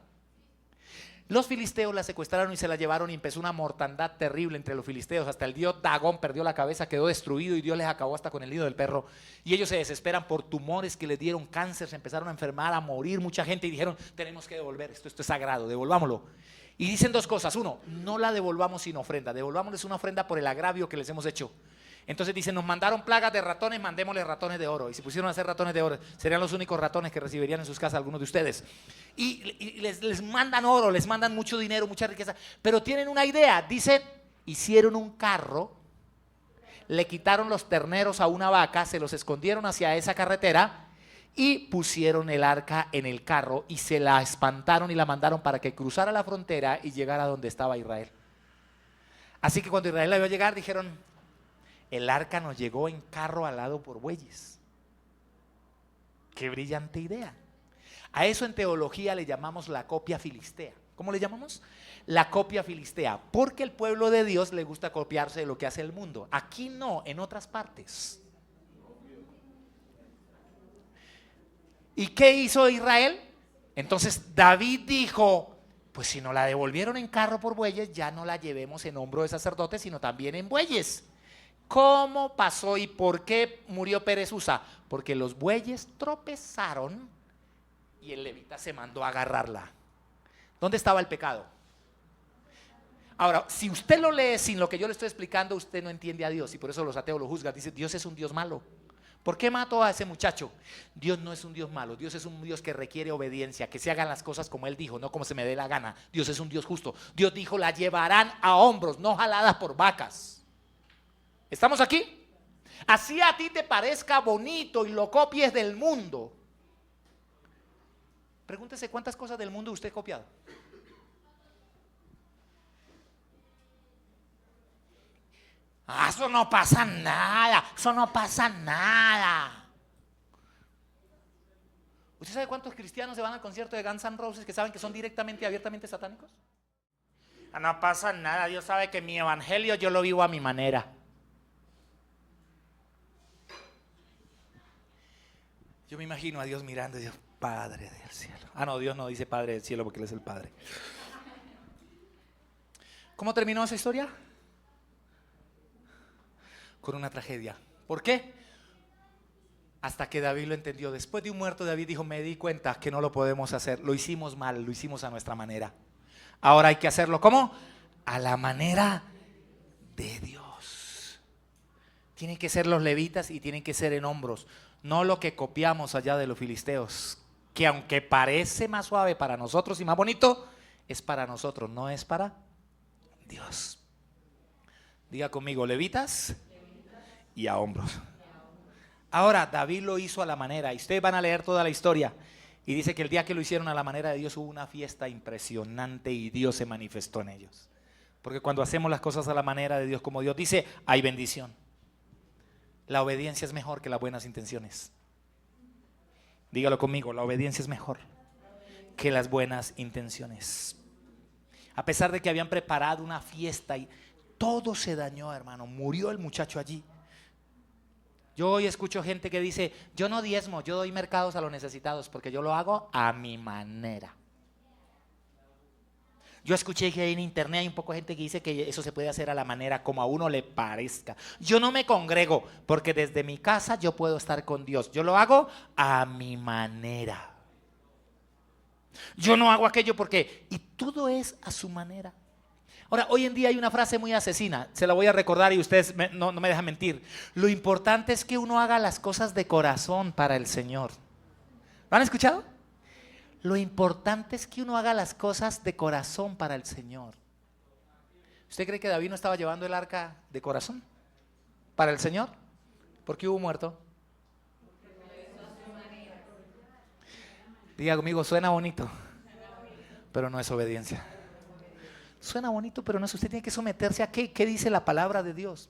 Los filisteos la secuestraron y se la llevaron, y empezó una mortandad terrible entre los filisteos. Hasta el dios Dagón perdió la cabeza, quedó destruido, y Dios les acabó hasta con el nido del perro. Y ellos se desesperan por tumores que les dieron cáncer, se empezaron a enfermar, a morir mucha gente, y dijeron: tenemos que devolver esto es sagrado, devolvámoslo. Y dicen dos cosas: uno, no la devolvamos sin ofrenda, devolvámosles una ofrenda por el agravio que les hemos hecho. Entonces dicen: nos mandaron plagas de ratones, mandémosles ratones de oro. Y se pusieron a hacer ratones de oro. Serían los únicos ratones que recibirían en sus casas algunos de ustedes. Y les mandan oro, les mandan mucho dinero, mucha riqueza. Pero tienen una idea. Dicen: hicieron un carro, le quitaron los terneros a una vaca, se los escondieron hacia esa carretera y pusieron el arca en el carro y se la espantaron y la mandaron para que cruzara la frontera y llegara a donde estaba Israel. Así que cuando Israel la vio llegar, dijeron: el arca nos llegó en carro alado por bueyes. Qué brillante idea. A eso en teología le llamamos la copia filistea. ¿Cómo le llamamos? La copia filistea, porque el pueblo de Dios le gusta copiarse de lo que hace el mundo. Aquí no, en otras partes. ¿Y qué hizo Israel? Entonces David dijo: pues si no la devolvieron en carro por bueyes, ya no la llevemos en hombro de sacerdotes, sino también en bueyes. ¿Cómo pasó y por qué murió Pérez Usa? Porque los bueyes tropezaron y el levita se mandó a agarrarla. ¿Dónde estaba el pecado? Ahora, si usted lo lee sin lo que yo le estoy explicando, usted no entiende a Dios, y por eso los ateos lo juzgan. Dice: Dios es un Dios malo. ¿Por qué mató a ese muchacho? Dios no es un Dios malo. Dios es un Dios que requiere obediencia, que se hagan las cosas como Él dijo, no como se me dé la gana. Dios es un Dios justo. Dios dijo: la llevarán a hombros, no jaladas por vacas. ¿Estamos aquí? Así a ti te parezca bonito y lo copies del mundo. Pregúntese cuántas cosas del mundo usted ha copiado. Ah, eso no pasa nada, eso no pasa nada. ¿Usted sabe cuántos cristianos se van al concierto de Guns N' Roses que saben que son directamente y abiertamente satánicos? Ah, no pasa nada, Dios sabe que mi evangelio yo lo vivo a mi manera. Yo me imagino a Dios mirando y Dios, Padre del cielo. Ah, no, Dios no dice Padre del cielo porque Él es el Padre. ¿Cómo terminó esa historia? Con una tragedia. ¿Por qué? Hasta que David lo entendió. Después de un muerto, David dijo, me di cuenta que no lo podemos hacer. Lo hicimos mal, lo hicimos a nuestra manera. Ahora hay que hacerlo, ¿cómo? A la manera de Dios. Tienen que ser los levitas y tienen que ser en hombros. No lo que copiamos allá de los filisteos, que aunque parece más suave para nosotros y más bonito, es para nosotros, no es para Dios. Diga conmigo, levitas y a hombros. Ahora, David lo hizo a la manera, y ustedes van a leer toda la historia, y dice que el día que lo hicieron a la manera de Dios hubo una fiesta impresionante y Dios se manifestó en ellos. Porque cuando hacemos las cosas a la manera de Dios, como Dios dice, hay bendición. La obediencia es mejor que las buenas intenciones. Dígalo conmigo, la obediencia es mejor que las buenas intenciones. A pesar de que habían preparado una fiesta y todo se dañó, hermano, murió el muchacho allí. Yo hoy escucho gente que dice, yo no diezmo, yo doy mercados a los necesitados porque yo lo hago a mi manera. Yo escuché que en internet hay un poco de gente que dice que eso se puede hacer a la manera como a uno le parezca. Yo no me congrego porque desde mi casa yo puedo estar con Dios. Yo lo hago a mi manera. Yo no hago aquello porque... Y todo es a su manera. Ahora, hoy en día hay una frase muy asesina. Se la voy a recordar y ustedes no me dejan mentir. Lo importante es que uno haga las cosas de corazón para el Señor. ¿Lo han escuchado? Lo importante es que uno haga las cosas de corazón para el Señor. ¿Usted cree que David no estaba llevando el arca de corazón para el Señor? ¿Por qué hubo muerto? Diga conmigo, suena bonito, pero no es obediencia. Suena bonito, pero no es. Usted tiene que someterse a ¿qué dice la palabra de Dios?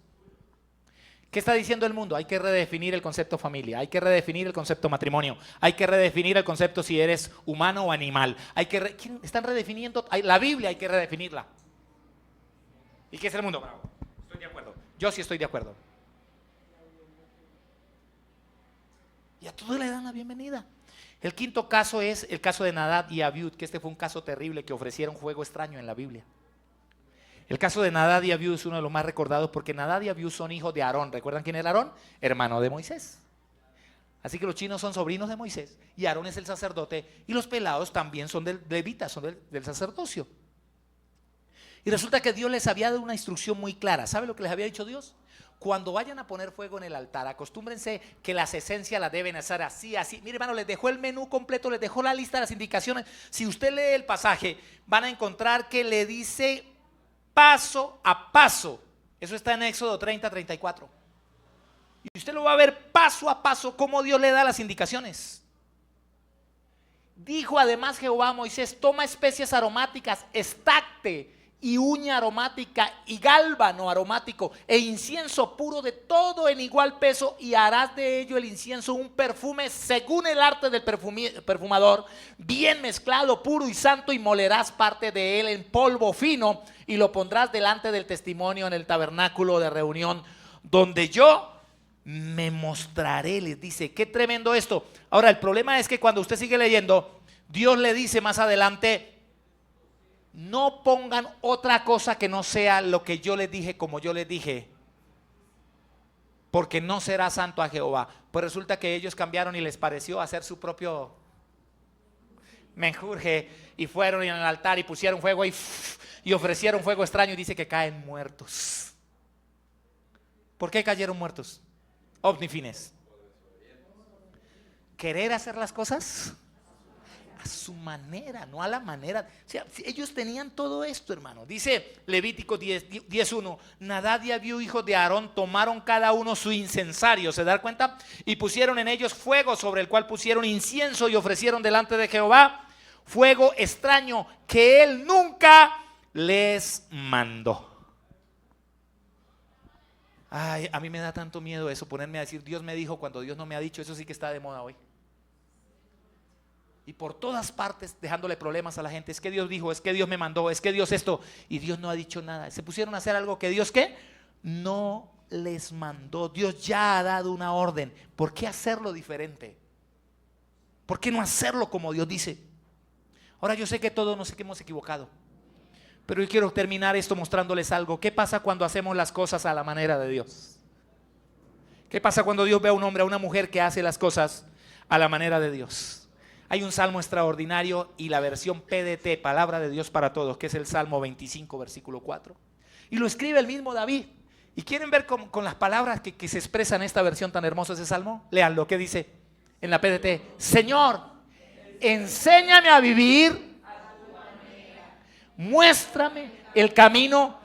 ¿Qué está diciendo el mundo? Hay que redefinir el concepto familia, hay que redefinir el concepto matrimonio, hay que redefinir el concepto si eres humano o animal. Están redefiniendo la Biblia, hay que redefinirla. ¿Y qué es el mundo? Bravo, estoy de acuerdo. Yo sí estoy de acuerdo. Y a todos le dan la bienvenida. El quinto caso es el caso de Nadab y Abiud, que este fue un caso terrible, que ofrecieron fuego extraño en la Biblia. El caso de Nadab y Abiú es uno de los más recordados porque Nadab y Abiú son hijos de Aarón. ¿Recuerdan quién era Aarón? Hermano de Moisés. Así que los chinos son sobrinos de Moisés y Aarón es el sacerdote y los pelados también son levitas, son del sacerdocio. Y resulta que Dios les había dado una instrucción muy clara. ¿Sabe lo que les había dicho Dios? Cuando vayan a poner fuego en el altar, acostúmbrense que las esencias las deben hacer así, así. Mire, hermano, les dejó el menú completo, les dejó la lista de las indicaciones. Si usted lee el pasaje, van a encontrar que le dice paso a paso. Eso está en Éxodo 30-34. Y usted lo va a ver paso a paso cómo Dios le da las indicaciones. Dijo además Jehová a Moisés, toma especias aromáticas, estacte y uña aromática y gálbano aromático e incienso puro de todo en igual peso, y harás de ello el incienso un perfume según el arte del perfumador, bien mezclado, puro y santo, y molerás parte de él en polvo fino y lo pondrás delante del testimonio en el tabernáculo de reunión donde yo me mostraré. Les dice, qué tremendo esto. Ahora el problema es que cuando usted sigue leyendo, Dios le dice más adelante, no pongan otra cosa que no sea lo que yo les dije, como yo les dije, porque no será santo a Jehová. Pues resulta que ellos cambiaron y les pareció hacer su propio menjurje y fueron en el altar y pusieron fuego y ofrecieron fuego extraño, y dice que caen muertos. ¿Por qué cayeron muertos? Ovnifines. ¿Querer hacer las cosas? A su manera, no a la manera. O sea, ellos tenían todo esto, hermano. Dice Levítico 10:1, Nadab y Abiú, hijos de Aarón, tomaron cada uno su incensario, ¿se da cuenta? Y pusieron en ellos fuego, sobre el cual pusieron incienso, y ofrecieron delante de Jehová fuego extraño que él nunca les mandó. Ay, a mí me da tanto miedo eso, ponerme a decir Dios me dijo cuando Dios no me ha dicho. Eso sí que está de moda hoy. Y por todas partes dejándole problemas a la gente. Es que Dios dijo, es que Dios me mandó, es que Dios esto. Y Dios no ha dicho nada. Se pusieron a hacer algo que Dios ¿qué? No les mandó. Dios ya ha dado una orden. ¿Por qué hacerlo diferente? ¿Por qué no hacerlo como Dios dice? Ahora yo sé que todos nos hemos equivocado, pero yo quiero terminar esto mostrándoles algo. ¿Qué pasa cuando hacemos las cosas a la manera de Dios? ¿Qué pasa cuando Dios ve a un hombre, a una mujer que hace las cosas a la manera de Dios? Hay un salmo extraordinario y la versión PDT, Palabra de Dios para Todos, que es el Salmo 25, versículo 4. Y lo escribe el mismo David. ¿Y quieren ver con las palabras que se expresan en esta versión tan hermosa ese salmo? Lean lo que dice en la PDT. Señor, enséñame a vivir, muéstrame el camino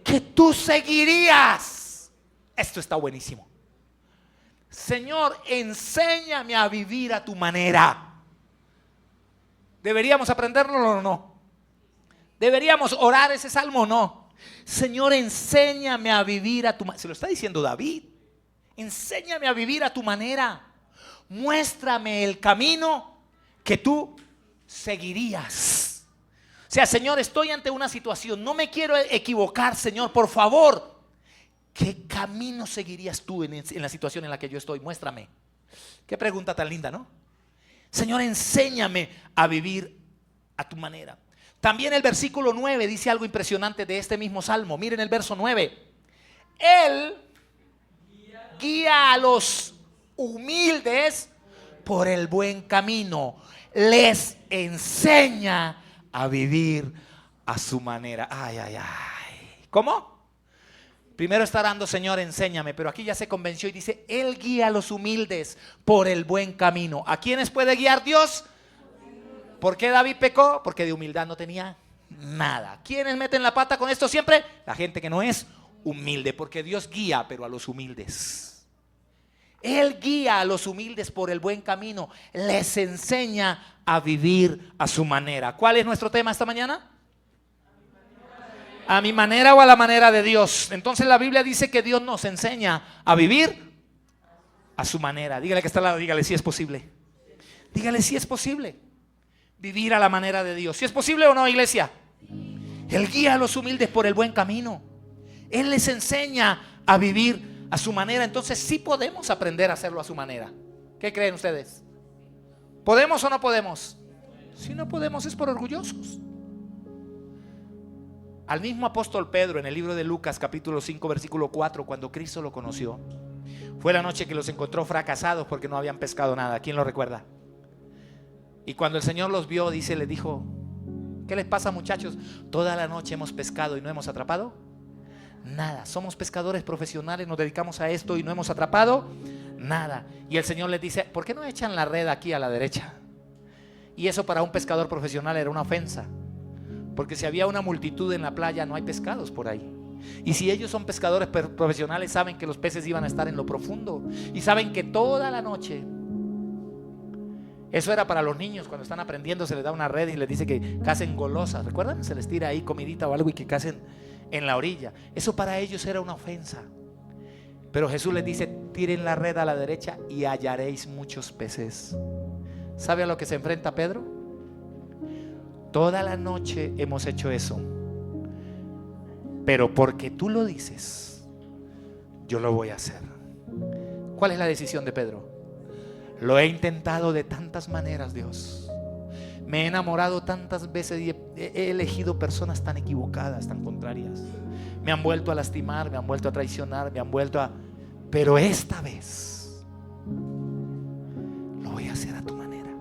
que tú seguirías. Esto está buenísimo. Señor, enséñame a vivir a tu manera. ¿Deberíamos aprenderlo o no? ¿Deberíamos orar ese salmo o no? Señor, enséñame a vivir a tu manera. Se lo está diciendo David. Enséñame a vivir a tu manera. Muéstrame el camino que tú seguirías. O sea, Señor, estoy ante una situación, no me quiero equivocar, Señor, por favor. ¿Qué camino seguirías tú en la situación en la que yo estoy? Muéstrame. Qué pregunta tan linda, ¿no? Señor, enséñame a vivir a tu manera. También el versículo 9 dice algo impresionante de este mismo salmo. Miren el verso 9. Él guía a los humildes por el buen camino. Les enseña a vivir a su manera. Ay, ay, ay. ¿Cómo? Primero está orando, Señor, enséñame. Pero aquí ya se convenció y dice, Él guía a los humildes por el buen camino. ¿A quiénes puede guiar Dios? ¿Por qué David pecó? Porque de humildad no tenía nada. ¿Quiénes meten la pata con esto siempre? La gente que no es humilde. Porque Dios guía, pero a los humildes. Él guía a los humildes por el buen camino. Les enseña a vivir a su manera. ¿Cuál es nuestro tema esta mañana? A mi manera o a la manera de Dios. Entonces la Biblia dice que Dios nos enseña a vivir a su manera. Dígale que está al lado, dígale si es posible. Dígale si es posible vivir a la manera de Dios. ¿Si es posible o no, iglesia? Él guía a los humildes por el buen camino. Él les enseña a vivir a su manera. Entonces sí podemos aprender a hacerlo a su manera. ¿Qué creen ustedes? ¿Podemos o no podemos? Si no podemos es por orgullosos. Al mismo apóstol Pedro en el libro de Lucas capítulo 5 versículo 4, cuando Cristo lo conoció, fue la noche que los encontró fracasados porque no habían pescado nada. ¿Quién lo recuerda? Y cuando el Señor los vio, dice, les dijo, ¿qué les pasa, muchachos? Toda la noche hemos pescado y no hemos atrapado nada. Somos pescadores profesionales, nos dedicamos a esto y no hemos atrapado nada. Y el Señor les dice, ¿por qué no echan la red aquí a la derecha? Y eso para un pescador profesional era una ofensa. Porque si había una multitud en la playa, no hay pescados por ahí. Y si ellos son pescadores profesionales, saben que los peces iban a estar en lo profundo. Y saben que toda la noche, eso era para los niños, cuando están aprendiendo se les da una red y les dice que cacen golosas. ¿Recuerdan? Se les tira ahí comidita o algo y que cacen en la orilla. Eso para ellos era una ofensa. Pero Jesús les dice, tiren la red a la derecha y hallaréis muchos peces. ¿Sabe a lo que se enfrenta Pedro? Toda la noche hemos hecho eso, pero porque tú lo dices, yo lo voy a hacer. ¿Cuál es la decisión de Pedro? Lo he intentado de tantas maneras, Dios. Me he enamorado tantas veces y he elegido personas tan equivocadas, tan contrarias. Me han vuelto a lastimar, me han vuelto a traicionar, me han vuelto a... Pero esta vez lo voy a hacer a tu manera.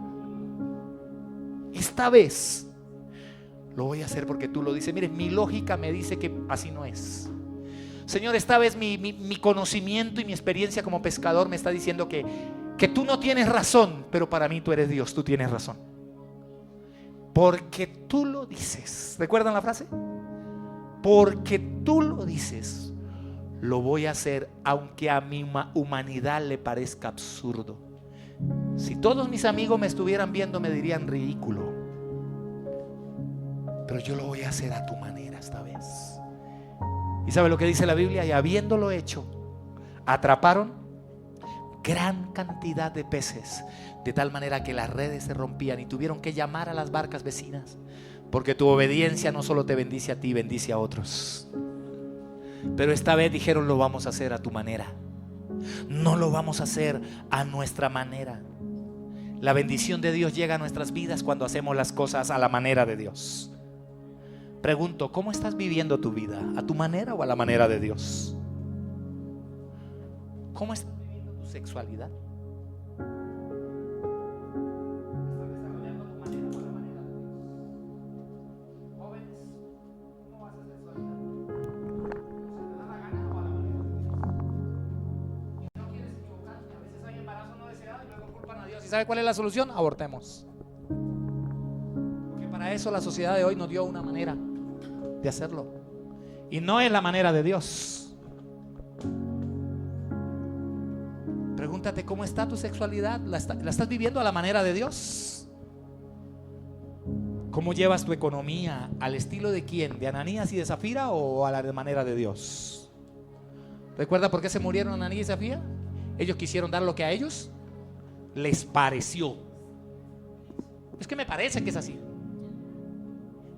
Esta vez lo voy a hacer porque tú lo dices. Mire, mi lógica me dice que así no es. Señor, esta vez mi conocimiento y mi experiencia como pescador me está diciendo que tú no tienes razón, pero para mí tú eres Dios, tú tienes razón. Porque tú lo dices. ¿Recuerdan la frase? Porque tú lo dices, lo voy a hacer aunque a mi humanidad le parezca absurdo. Si todos mis amigos me estuvieran viendo me dirían ridículo. Pero yo lo voy a hacer a tu manera esta vez. ¿Y sabe lo que dice la Biblia? Y habiéndolo hecho, atraparon gran cantidad de peces, de tal manera que las redes se rompían y tuvieron que llamar a las barcas vecinas, porque tu obediencia no solo te bendice a ti, bendice a otros. Pero esta vez dijeron: lo vamos a hacer a tu manera, no lo vamos a hacer a nuestra manera. La bendición de Dios llega a nuestras vidas cuando hacemos las cosas a la manera de Dios. Pregunto, ¿cómo estás viviendo tu vida? ¿A tu manera o a la manera de Dios? ¿Cómo estás viviendo tu sexualidad? ¿Estás desarrollando tu manera o a la manera de Dios? Jóvenes, ¿cómo vas a sexualidad? ¿Se te da la gana o a la manera de Dios? Y no quieres equivocarte. A veces hay embarazo no deseado y luego culpan a Dios. ¿Y sabe cuál es la solución? Abortemos. Porque para eso la sociedad de hoy nos dio una manera de hacerlo, y no es la manera de Dios. Pregúntate, ¿cómo está tu sexualidad? ¿La estás viviendo a la manera de Dios? ¿Cómo llevas tu economía? ¿Al estilo de quién? ¿De Ananías y de Zafira o a la manera de Dios? ¿Recuerda por qué se murieron Ananías y Zafira? Ellos quisieron dar lo que a ellos les pareció. Es que me parece que es así.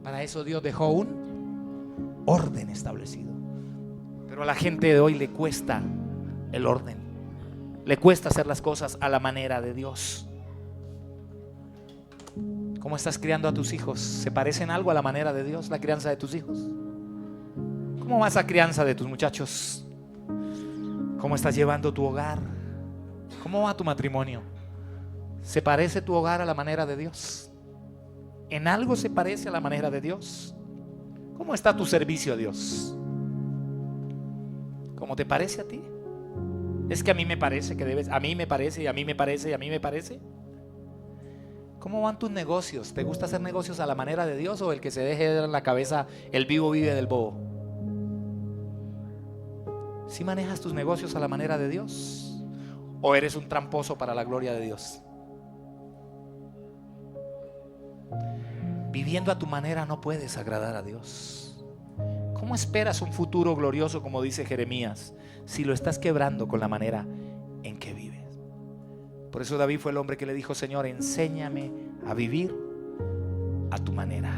Para eso Dios dejó un orden establecido. Pero a la gente de hoy le cuesta el orden, le cuesta hacer las cosas a la manera de Dios. ¿Cómo estás criando a tus hijos? ¿Se parecen algo a la manera de Dios, la crianza de tus hijos? ¿Cómo va esa crianza de tus muchachos? ¿Cómo estás llevando tu hogar? ¿Cómo va tu matrimonio? ¿Se parece tu hogar a la manera de Dios? ¿En algo se parece a la manera de Dios? ¿Cómo está tu servicio a Dios? ¿Cómo te parece a ti? Es que a mí me parece que debes, a mí me parece, y a mí me parece, y a mí me parece. ¿Cómo van tus negocios? ¿Te gusta hacer negocios a la manera de Dios o el que se deje en la cabeza el vivo vive del bobo? ¿Sí manejas tus negocios a la manera de Dios o eres un tramposo para la gloria de Dios? Viviendo a tu manera no puedes agradar a Dios. ¿Cómo esperas un futuro glorioso, como dice Jeremías, si lo estás quebrando con la manera en que vives? Por eso David fue el hombre que le dijo: Señor, enséñame a vivir a tu manera.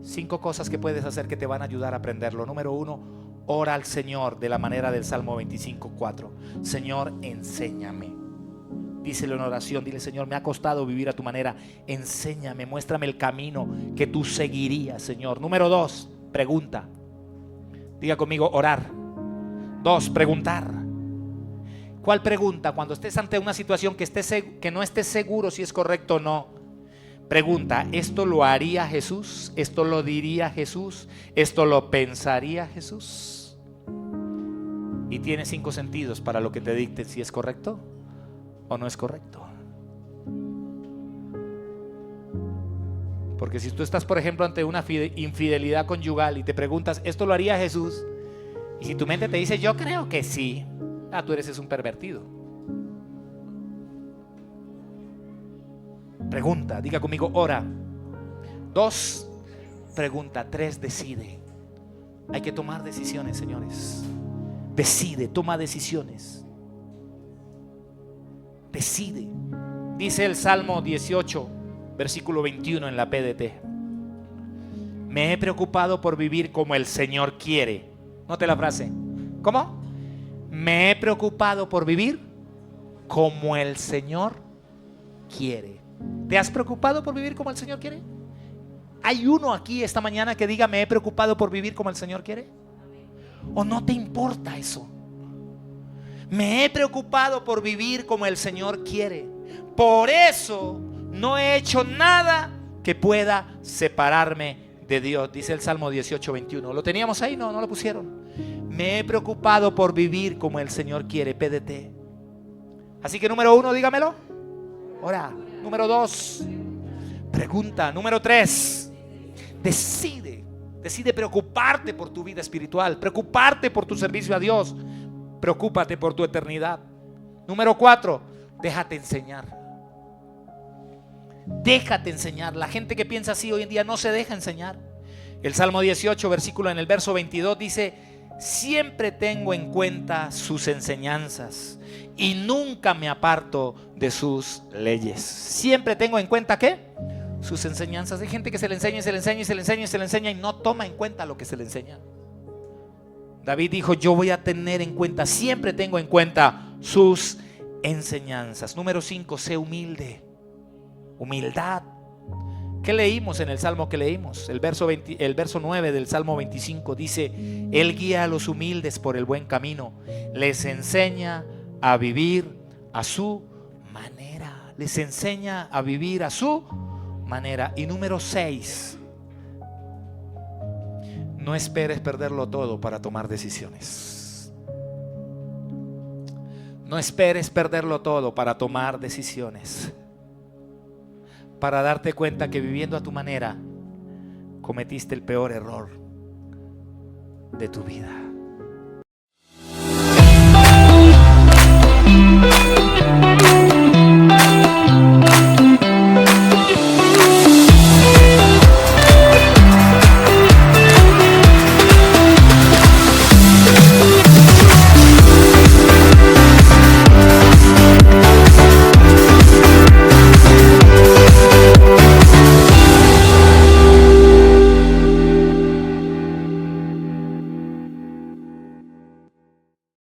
5 cosas que puedes hacer que te van a ayudar a aprenderlo. Número 1, ora al Señor de la manera del Salmo 25:4. Señor, enséñame. Díselo en oración, dile: Señor, me ha costado vivir a tu manera, enséñame, muéstrame el camino que tú seguirías, Señor. Número 2, pregunta. Diga conmigo: orar. 2, preguntar. ¿Cuál pregunta? Cuando estés ante una situación que no estés seguro si es correcto o no, pregunta: ¿esto lo haría Jesús? ¿Esto lo diría Jesús? ¿Esto lo pensaría Jesús? Y tiene 5 sentidos para lo que te dicte si es correcto o no es correcto. Porque si tú estás, por ejemplo, ante una infidelidad conyugal y te preguntas: ¿esto lo haría Jesús? Y si tu mente te dice: yo creo que sí, tú eres un pervertido. Pregunta, diga conmigo: ora. 2, pregunta. 3, decide. Hay que tomar decisiones, señores. Decide, toma decisiones. Decide. Dice el Salmo 18, versículo 21 en la PDT: me he preocupado por vivir como el Señor quiere. Note la frase. ¿Cómo? Me he preocupado por vivir como el Señor quiere. ¿Te has preocupado por vivir como el Señor quiere? ¿Hay uno aquí esta mañana que diga: me he preocupado por vivir como el Señor quiere? ¿O no te importa eso? Me he preocupado por vivir como el Señor quiere. Por eso no he hecho nada que pueda separarme de Dios. Dice el Salmo 18, 21. ¿Lo teníamos ahí? No lo pusieron. Me he preocupado por vivir como el Señor quiere. PDT. Así que número 1, dígamelo. Ora. Número 2, pregunta. Número 3, decide. Decide preocuparte por tu vida espiritual, preocuparte por tu servicio a Dios, preocúpate por tu eternidad. Número 4, déjate enseñar. Déjate enseñar. La gente que piensa así hoy en día no se deja enseñar. El Salmo 18, versículo en el verso 22 dice: siempre tengo en cuenta sus enseñanzas y nunca me aparto de sus leyes. Siempre tengo en cuenta, ¿qué? Sus enseñanzas. Hay gente que se le enseña y se le enseña y se le enseña y se le enseña y no toma en cuenta lo que se le enseña. David dijo: yo voy a tener en cuenta, siempre tengo en cuenta sus enseñanzas. Número 5, sé humilde. Humildad. ¿Qué leímos en el salmo que leímos? El verso 9 del Salmo 25 dice: Él guía a los humildes por el buen camino, les enseña a vivir a su manera. Les enseña a vivir a su manera. Y número 6, no esperes perderlo todo para tomar decisiones. No esperes perderlo todo para tomar decisiones, para darte cuenta que viviendo a tu manera cometiste el peor error de tu vida.